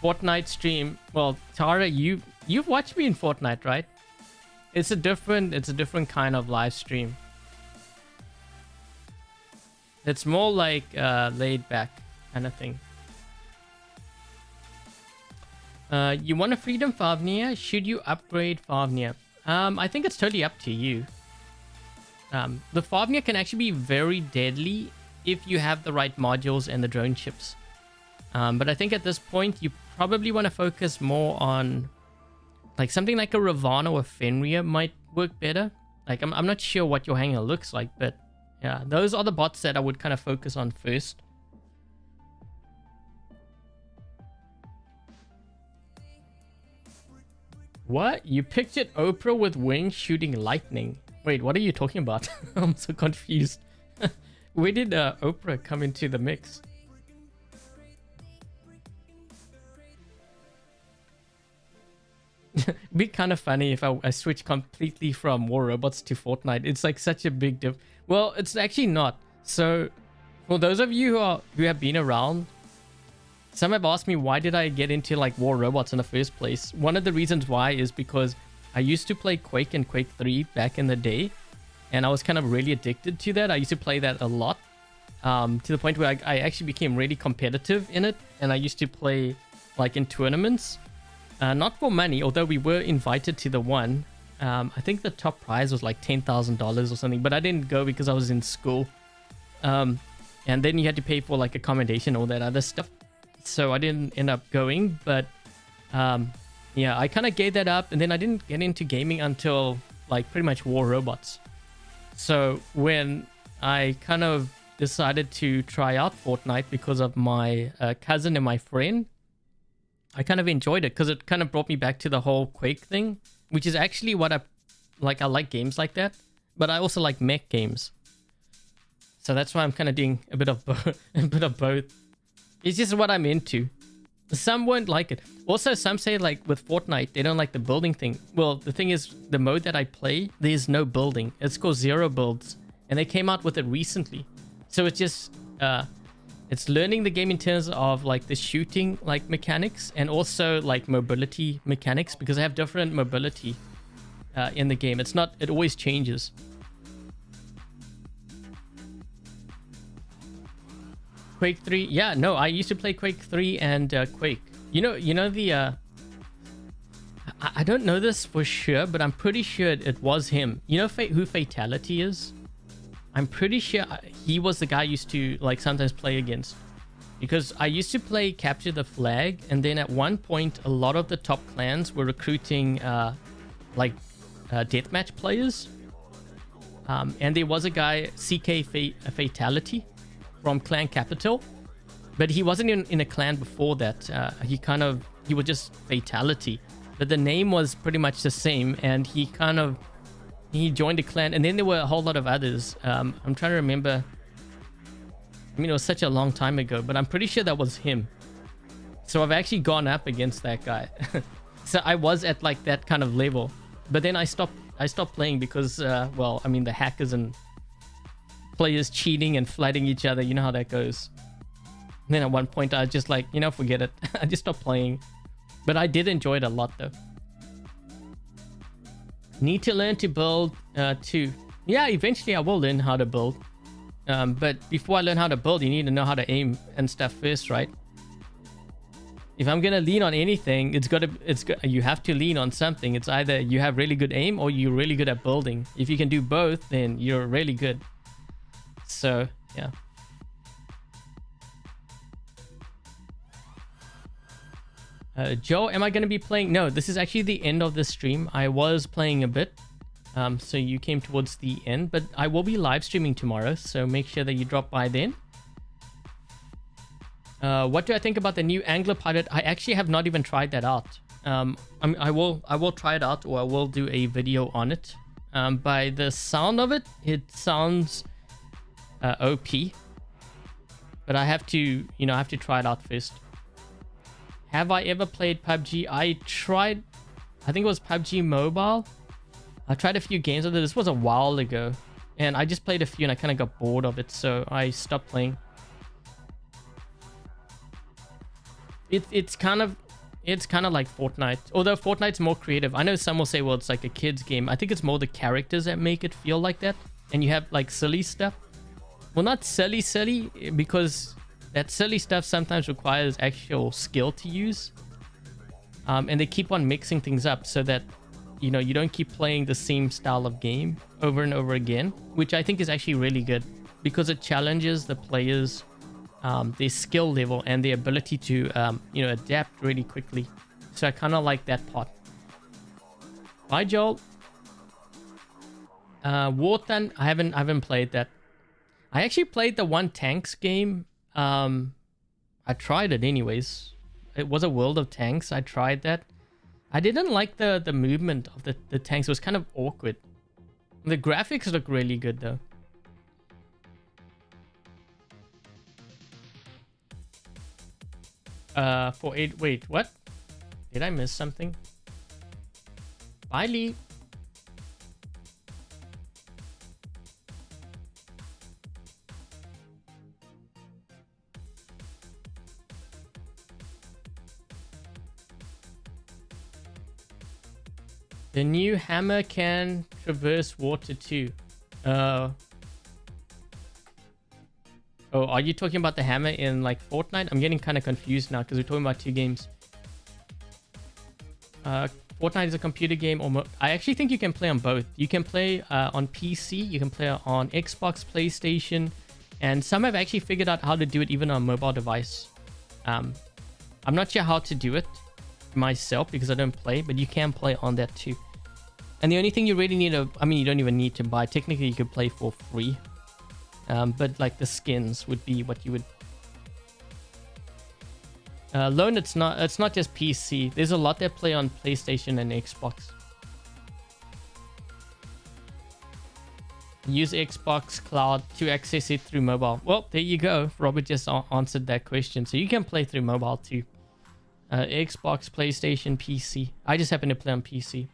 Fortnite stream. Well, Tara, you've watched me in Fortnite, right? It's a different kind of live stream. It's more like laid back kind of thing. You want a Freedom Favnia? Should you upgrade Favnia? I think it's totally up to you. The Favnia can actually be very deadly if you have the right modules and the drone chips. But I think at this point, you probably want to focus more on like something like a Ravana or Fenrir might work better. Like I'm not sure what your hanger looks like, but yeah, those are the bots that I would kind of focus on first. What? You pictured Oprah with wings shooting lightning? Wait, what are you talking about? I'm so confused. Where did Oprah come into the mix? It'd be kind of funny if I switch completely from War Robots to Fortnite. It's like such a big diff. Well, it's actually not. So, for those of you who have been around, some have asked me why did I get into like War Robots in the first place. One of the reasons why is because I used to play Quake and Quake 3 back in the day, and I was kind of really addicted to that. I used to play that a lot, to the point where I actually became really competitive in it, and I used to play like in tournaments. Not for money, although we were invited to the one. I think the top prize was like $10,000 or something, but I didn't go because I was in school. And then you had to pay for like accommodation, all that other stuff. So I didn't end up going, but yeah, I kind of gave that up, and then I didn't get into gaming until like pretty much War Robots. So when I kind of decided to try out Fortnite because of my cousin and my friend, I kind of enjoyed it because it kind of brought me back to the whole Quake thing, which is actually what I like. I like games like that, but I also like mech games. So that's why I'm kind of doing a bit of both. It's just what I'm into. Some won't like it. Also, some say like with Fortnite, they don't like the building thing. Well, the thing is, the mode that I play, there's no building. It's called Zero Builds, and they came out with it recently. So it's just it's learning the game in terms of like the shooting like mechanics, and also like mobility mechanics, because I have different mobility in the game. It's not, it always changes. Quake 3, yeah, no, I used to play Quake 3 and Quake. You know the I don't know this for sure, but I'm pretty sure it was him. You know who Fatality is? I'm pretty sure he was the guy I used to like sometimes play against, because I used to play Capture the Flag, and then at one point a lot of the top clans were recruiting like deathmatch players, and there was a guy, CK Fatality, from Clan Capital, but he wasn't in a clan before that. He was just Fatality, but the name was pretty much the same, and he joined a clan, and then there were a whole lot of others. I'm trying to remember. I mean, it was such a long time ago, but I'm pretty sure that was him. So I've actually gone up against that guy. So I was at like that kind of level, but then I stopped playing because well, I mean, the hackers and players cheating and flooding each other, you know how that goes. And then at one point I was just like, forget it. I just stopped playing, but I did enjoy it a lot though. Need to learn to build too. Yeah, eventually I will learn how to build, but before I learn how to build, you need to know how to aim and stuff first, right? If I'm gonna lean on anything, you have to lean on something. It's either you have really good aim or you're really good at building. If you can do both, then you're really good. So yeah. Joe, am I going to be playing? No, this is actually the end of the stream. I was playing a bit, so you came towards the end, but I will be live streaming tomorrow, so make sure that you drop by then. What do I think about the new Angler Pilot? I actually have not even tried that out. I will try it out, or I will do a video on it. By the sound of it, it sounds OP, but I have to, I have to try it out first. Have I ever played PUBG? I tried, I think it was PUBG Mobile. I tried a few games of it. This was a while ago, and I just played a few and I kind of got bored of it, so I stopped playing. It's kind of like Fortnite, although Fortnite's more creative. I know some will say, well, it's like a kid's game. I think it's more the characters that make it feel like that, and you have like silly stuff. Well, not silly, because that silly stuff sometimes requires actual skill to use. And they keep on mixing things up so that, you don't keep playing the same style of game over and over again, which I think is actually really good because it challenges the players, their skill level and their ability to, adapt really quickly. So I kind of like that part. Bye, Joel. War Thunder, I haven't played that. I actually played the one tanks game. I tried it anyways. It was a World of Tanks. I tried that. I didn't like the movement of the tanks. It was kind of awkward. The graphics look really good though. Wait, what? Did I miss something? Bye, Lee. The new hammer can traverse water too. Oh, are you talking about the hammer in like Fortnite? I'm getting kind of confused now because we're talking about two games. Fortnite is a computer game, or I actually think you can play on both. You can play on PC, you can play on Xbox, PlayStation, and some have actually figured out how to do it even on a mobile device. I'm not sure how to do it myself because I don't play, but you can play on that too. And the only thing you really need you don't even need to buy. Technically you could play for free, but like the skins would be what you would loan. It's not just PC. There's a lot that play on PlayStation and Xbox. Use Xbox Cloud to access it through mobile. Well, there you go. Robert just answered that question. So you can play through mobile too. Xbox, PlayStation, PC. I just happen to play on PC.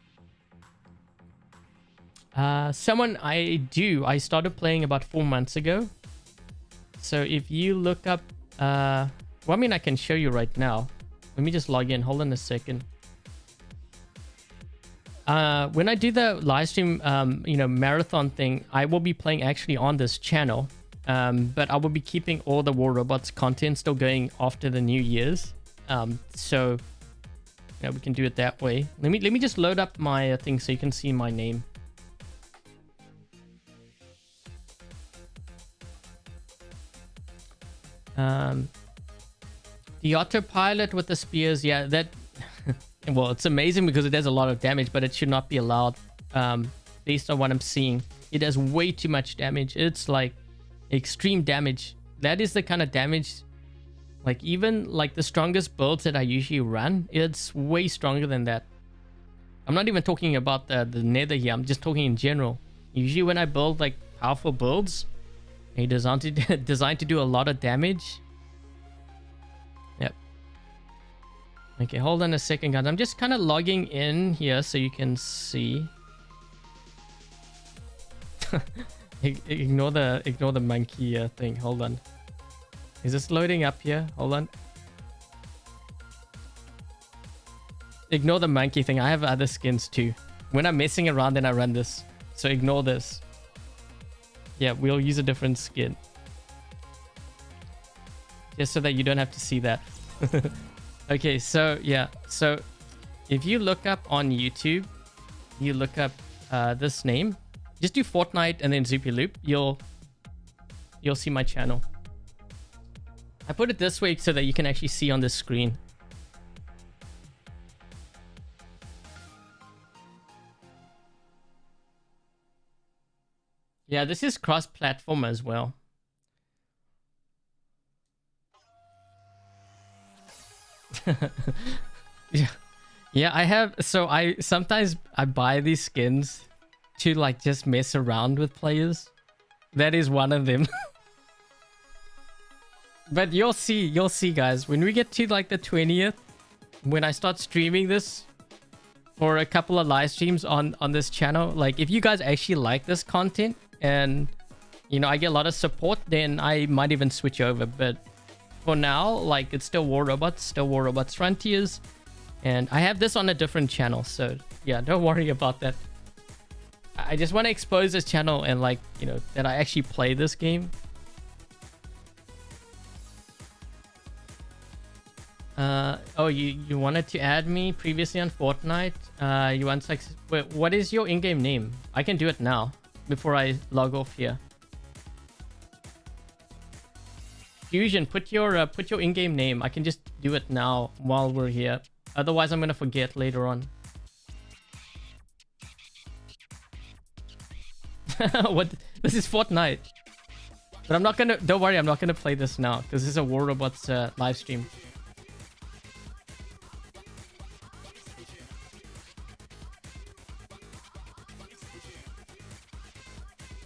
I started playing about 4 months ago. So if you look up, I can show you right now. Let me just log in. Hold on a second. When I do the live stream, marathon thing, I will be playing actually on this channel. But I will be keeping all the War Robots content still going after the New Year's. So we can do it that way. Let me just load up my thing so you can see my name. The autopilot with the spears, yeah, that well, it's amazing because it does a lot of damage, but it should not be allowed. Based on what I'm seeing, it does way too much damage. It's like extreme damage. That is the kind of damage, like even like the strongest builds that I usually run, it's way stronger than that. I'm not even talking about the nether here. I'm just talking in general. Usually when I build like powerful builds, they're designed to do a lot of damage. Yep. Okay, hold on a second, guys. I'm just kind of logging in here so you can see. ignore the monkey thing. Hold on. Is this loading up here? Hold on. Ignore the monkey thing. I have other skins too. When I'm messing around, then I run this. So ignore this. Yeah, we'll use a different skin. Just so that you don't have to see that. Okay, so yeah. So if you look up on YouTube, you look up this name. Just do Fortnite and then Zoopy Loop. You'll see my channel. I put it this way so that you can actually see on the screen. Yeah, this is cross-platform as well. Yeah. Yeah, I have. So I sometimes I buy these skins to like just mess around with players. That is one of them. But you'll see, guys. When we get to like the 20th, when I start streaming this for a couple of live streams on this channel, like if you guys actually like this content and you know I get a lot of support, then I might even switch over. But for now, like it's still War Robots, Frontiers, and I have this on a different channel. So yeah, don't worry about that. I just want to expose this channel and like, you know, that I actually play this game. Oh, you wanted to add me previously on Fortnite. You want like, wait, what is your in-game name? I can do it now before I log off here. Fusion, put your in-game name. I can just do it now while we're here. Otherwise, I'm gonna forget later on. What? This is Fortnite. But I'm not gonna. Don't worry, I'm not gonna play this now because this is a War Robots live stream.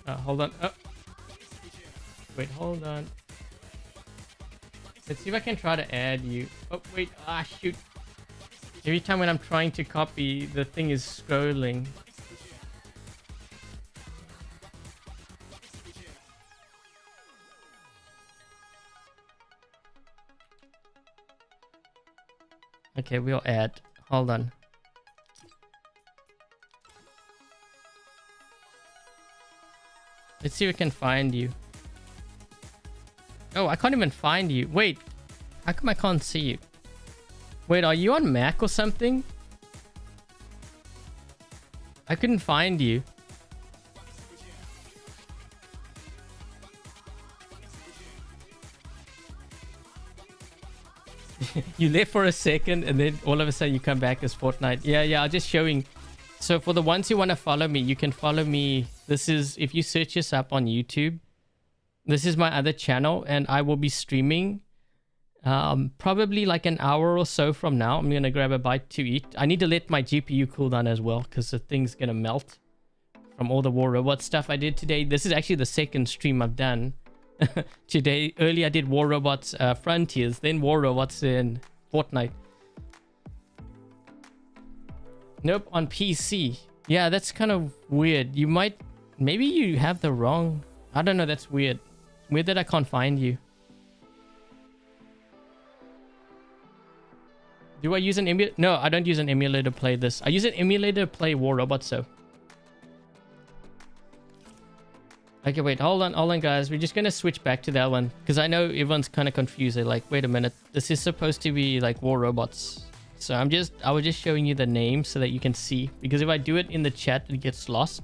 Hold on. Oh. Wait, hold on. Let's see if I can try to add you. Oh, wait. Ah, shoot. Every time when I'm trying to copy, the thing is scrolling. Okay, we'll add. Hold on. Let's see if we can find you. Oh, I can't even find you. Wait, how come I can't see you? Wait, are you on Mac or something? I couldn't find you. You left for a second and then all of a sudden you come back as Fortnite. Yeah, I'm just showing. So for the ones who want to follow me, you can follow me. This is, if you search this up on YouTube, this is my other channel and I will be streaming probably like an hour or so from now. I'm going to grab a bite to eat. I need to let my GPU cool down as well because the thing's going to melt from all the War Robot stuff I did today. This is actually the second stream I've done today. Earlier I did War Robots Frontiers, then War Robots in Fortnite. Nope, on PC. Yeah, that's kind of weird. You might, maybe you have the wrong, I don't know, that's weird. Weird that I can't find you. Do I use an emulator? No, I don't use an emulator to play this. I use an emulator to play War Robots, so. Okay, wait, hold on, guys. We're just gonna switch back to that one because I know everyone's kind of confused. They're like, wait a minute, this is supposed to be like War Robots. So I was just showing you the name so that you can see, because if I do it in the chat, it gets lost.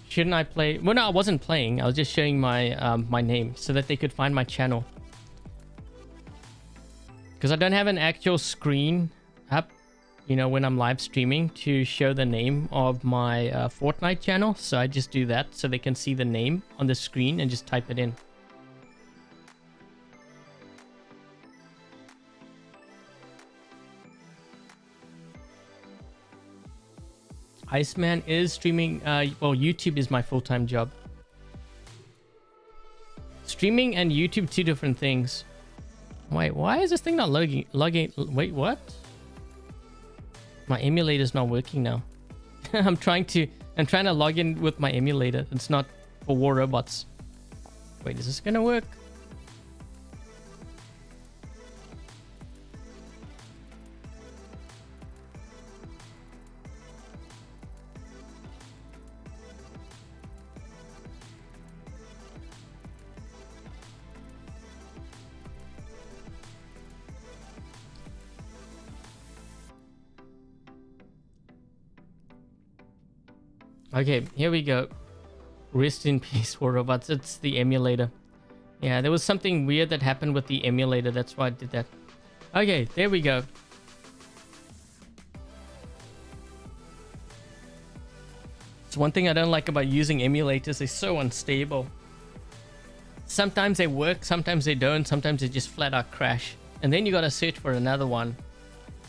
Shouldn't I play? Well, no, I wasn't playing. I was just showing my my name so that they could find my channel. Because I don't have an actual screen up, you know, when I'm live streaming to show the name of my Fortnite channel. So I just do that so they can see the name on the screen and just type it in. Iceman is streaming. Well, YouTube is my full-time job. Streaming and YouTube, two different things. Wait, why is this thing not logging? Wait, what? My emulator is not working now. I'm trying to log in with my emulator. It's not for War Robots. Wait, is this gonna work? Okay, here we go. Rest in peace, War Robots. It's the emulator. Yeah, there was something weird that happened with the emulator. That's why I did that. Okay, there we go. It's one thing I don't like about using emulators. They're so unstable. sometimes they work, sometimes they don't, sometimes they just flat out crash. And then you got to search for another one.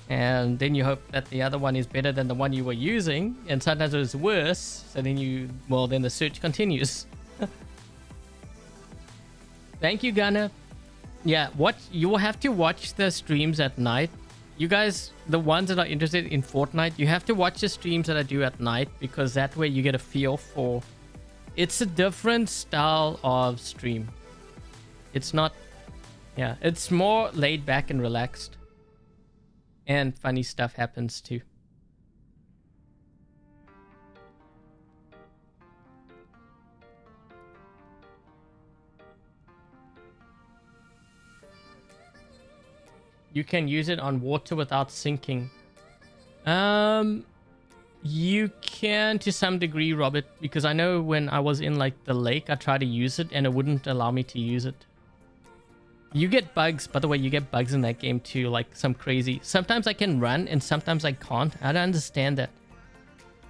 And then you hope that the other one is better than the one you were using. And sometimes it's worse. So then then the search continues. Thank you, Gunner. Yeah, you will have to watch the streams at night. You guys, the ones that are interested in Fortnite, you have to watch the streams that I do at night, because that way you get a feel for... It's a different style of stream. It's not... Yeah, it's more laid back and relaxed. And funny stuff happens too. You can use it on water without sinking. You can to some degree, Robert, because I know when I was in like the lake, I tried to use it and it wouldn't allow me to use it. You get bugs, by the way, you get bugs in that game too, like some crazy. Sometimes I can run and sometimes I can't. I don't understand that.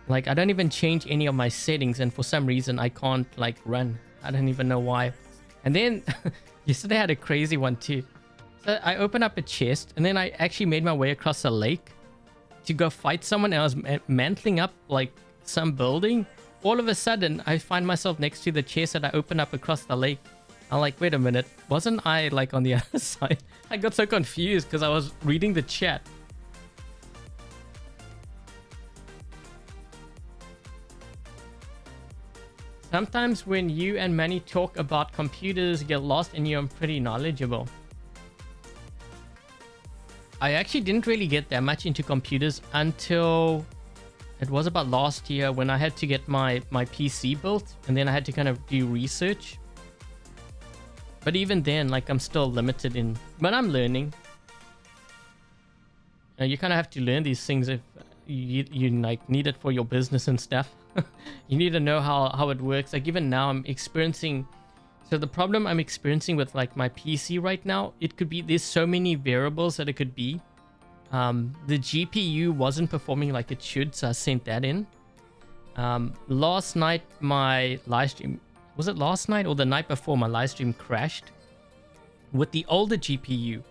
Like I don't even change any of my settings and for some reason I can't like run. I don't even know why. And then yesterday I had a crazy one too. So I opened up a chest and then I actually made my way across a lake to go fight someone, and I was mantling up like some building. All of a sudden, I find myself next to the chest that I opened up across the lake. I'm like, wait a minute, wasn't I like on the other side? I got so confused because I was reading the chat. Sometimes when you and Manny talk about computers, you get lost and you're pretty knowledgeable. I actually didn't really get that much into computers until it was about last year when I had to get my PC built and then I had to kind of do research. But even then, like I'm still limited in, but I'm learning. You kind of have to learn these things if you like need it for your business and stuff. You need to know how it works. Like even now I'm experiencing... So the problem I'm experiencing with like my PC right now, it could be, there's so many variables that it could be. The GPU wasn't performing like it should, so I sent that in. Last night my live stream, was it last night or the night before, my live stream crashed with the older GPU.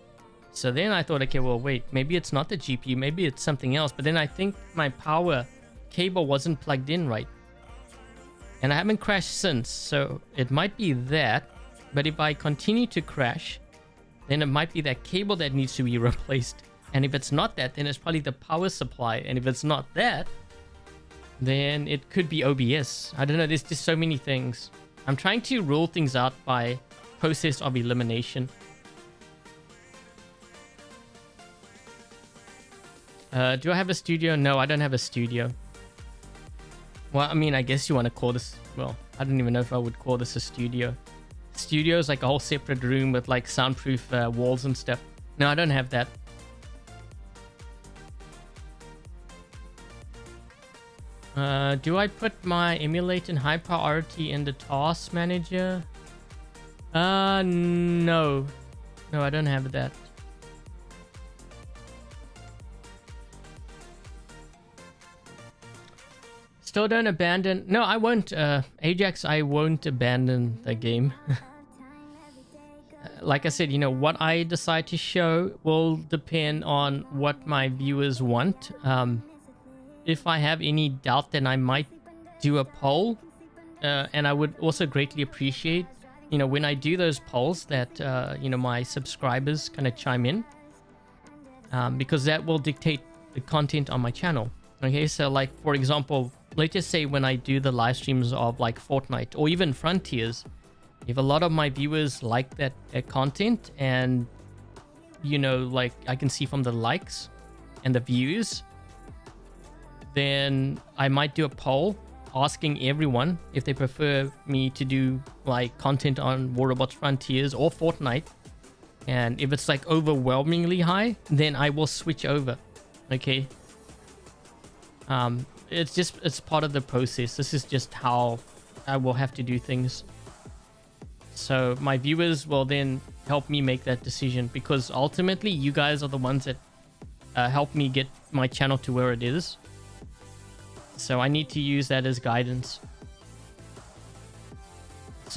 So then I thought, okay, well wait, maybe it's not the GPU, maybe it's something else. But then I think my power cable wasn't plugged in right. And I haven't crashed since, so it might be that. But if I continue to crash, then it might be that cable that needs to be replaced. And if it's not that, then it's probably the power supply. And if it's not that, then it could be OBS. I don't know, there's just so many things. I'm trying to rule things out by process of elimination. Do I have a studio? No, I don't have a studio. Well, I mean, I guess you want to call this... Well, I don't even know if I would call this a studio. Studio is like a whole separate room with like soundproof walls and stuff. No, I don't have that. Do I put my emulate in high priority in the task manager? No. No, I don't have that. Still don't abandon... No, I won't. Ajax, I won't abandon the game. Like I said, you know, what I decide to show will depend on what my viewers want. If I have any doubt, then I might do a poll. And I would also greatly appreciate, you know, when I do those polls that, you know, my subscribers kind of chime in. Because that will dictate the content on my channel. Okay, so like, for example, let's just say when I do the live streams of like Fortnite or even Frontiers, if a lot of my viewers like that content and, you know, like I can see from the likes and the views, then I might do a poll asking everyone if they prefer me to do like content on War Robots Frontiers or Fortnite. And if it's like overwhelmingly high, then I will switch over. Okay. It's part of the process. This is just how I will have to do things. So my viewers will then help me make that decision, because ultimately you guys are the ones that help me get my channel to where it is. So I need to use that as guidance.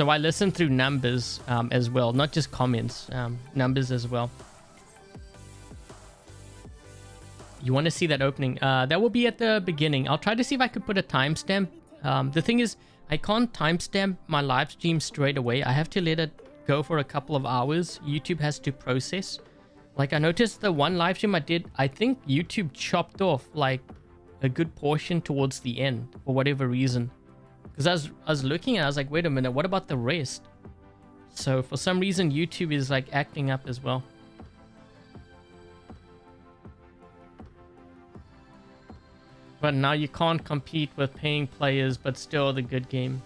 So I listen through numbers as well, not just comments, numbers as well. You want to see that opening? That will be at the beginning. I'll try to see if I could put a timestamp. The thing is, I can't timestamp my live stream straight away. I have to let it go for a couple of hours. YouTube has to process. Like I noticed the one live stream I did, I think YouTube chopped off like a good portion towards the end for whatever reason. Because I was looking and I was like, wait a minute, what about the rest? So for some reason, YouTube is like acting up as well. But now you can't compete with paying players, but still the good game.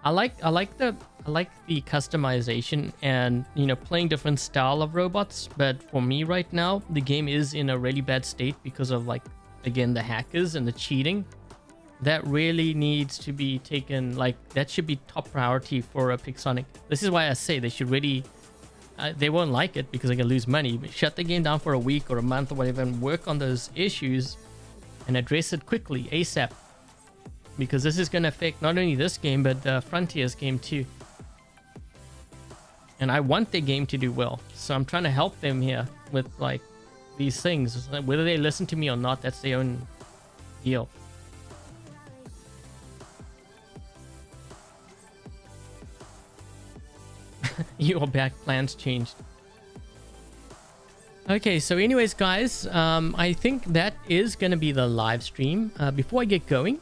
I like the customization and, you know, playing different style of robots. But for me right now, the game is in a really bad state because of, like, again, the hackers and the cheating. That really needs to be taken, like, that should be top priority for a Pixonic. This is why I say they should really, they won't like it because they can lose money, but shut the game down for a week or a month or whatever and work on those issues and address it quickly, ASAP. Because this is going to affect not only this game, but the Frontiers game too. And I want their game to do well. So I'm trying to help them here with, like, these things. Whether they listen to me or not, that's their own deal. Your back plans changed. Okay, so anyways, guys, I think that is going to be the live stream. Before I get going,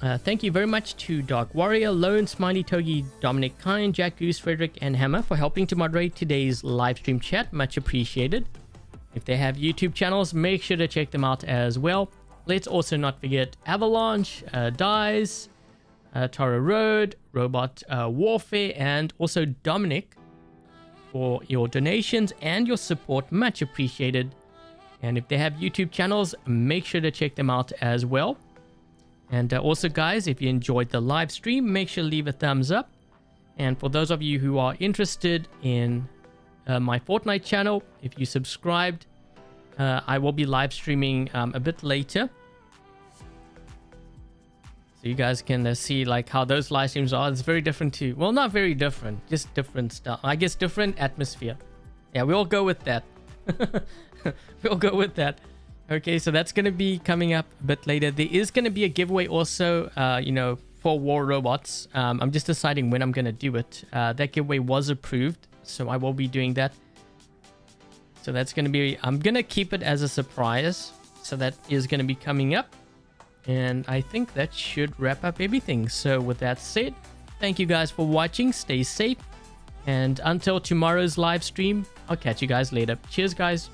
thank you very much to Dark Warrior, Lone, Smiley Togi, Dominic Kine, Jack Goose, Frederick, and Hammer for helping to moderate today's live stream chat. Much appreciated. If they have YouTube channels, make sure to check them out as well. Let's also not forget Avalanche, Dies, Tara Road, Robot Warfare, and also Dominic for your donations and your support. Much appreciated. And if they have YouTube channels, make sure to check them out as well. And also, guys, if you enjoyed the live stream, make sure to leave a thumbs up. And for those of you who are interested in my Fortnite channel, if you subscribed, I will be live streaming a bit later. So you guys can see like how those live streams are. It's very different too. Well, not very different, just different stuff. I guess different atmosphere. Yeah, we'll go with that. We'll go with that. Okay, so that's going to be coming up a bit later. There is going to be a giveaway also, you know, for War Robots. I'm just deciding when I'm going to do it. That giveaway was approved, so I will be doing that. So that's going to be, I'm going to keep it as a surprise. So that is going to be coming up. And I think that should wrap up everything. So with that said, thank you guys for watching. Stay safe. And until tomorrow's live stream, I'll catch you guys later. Cheers, guys.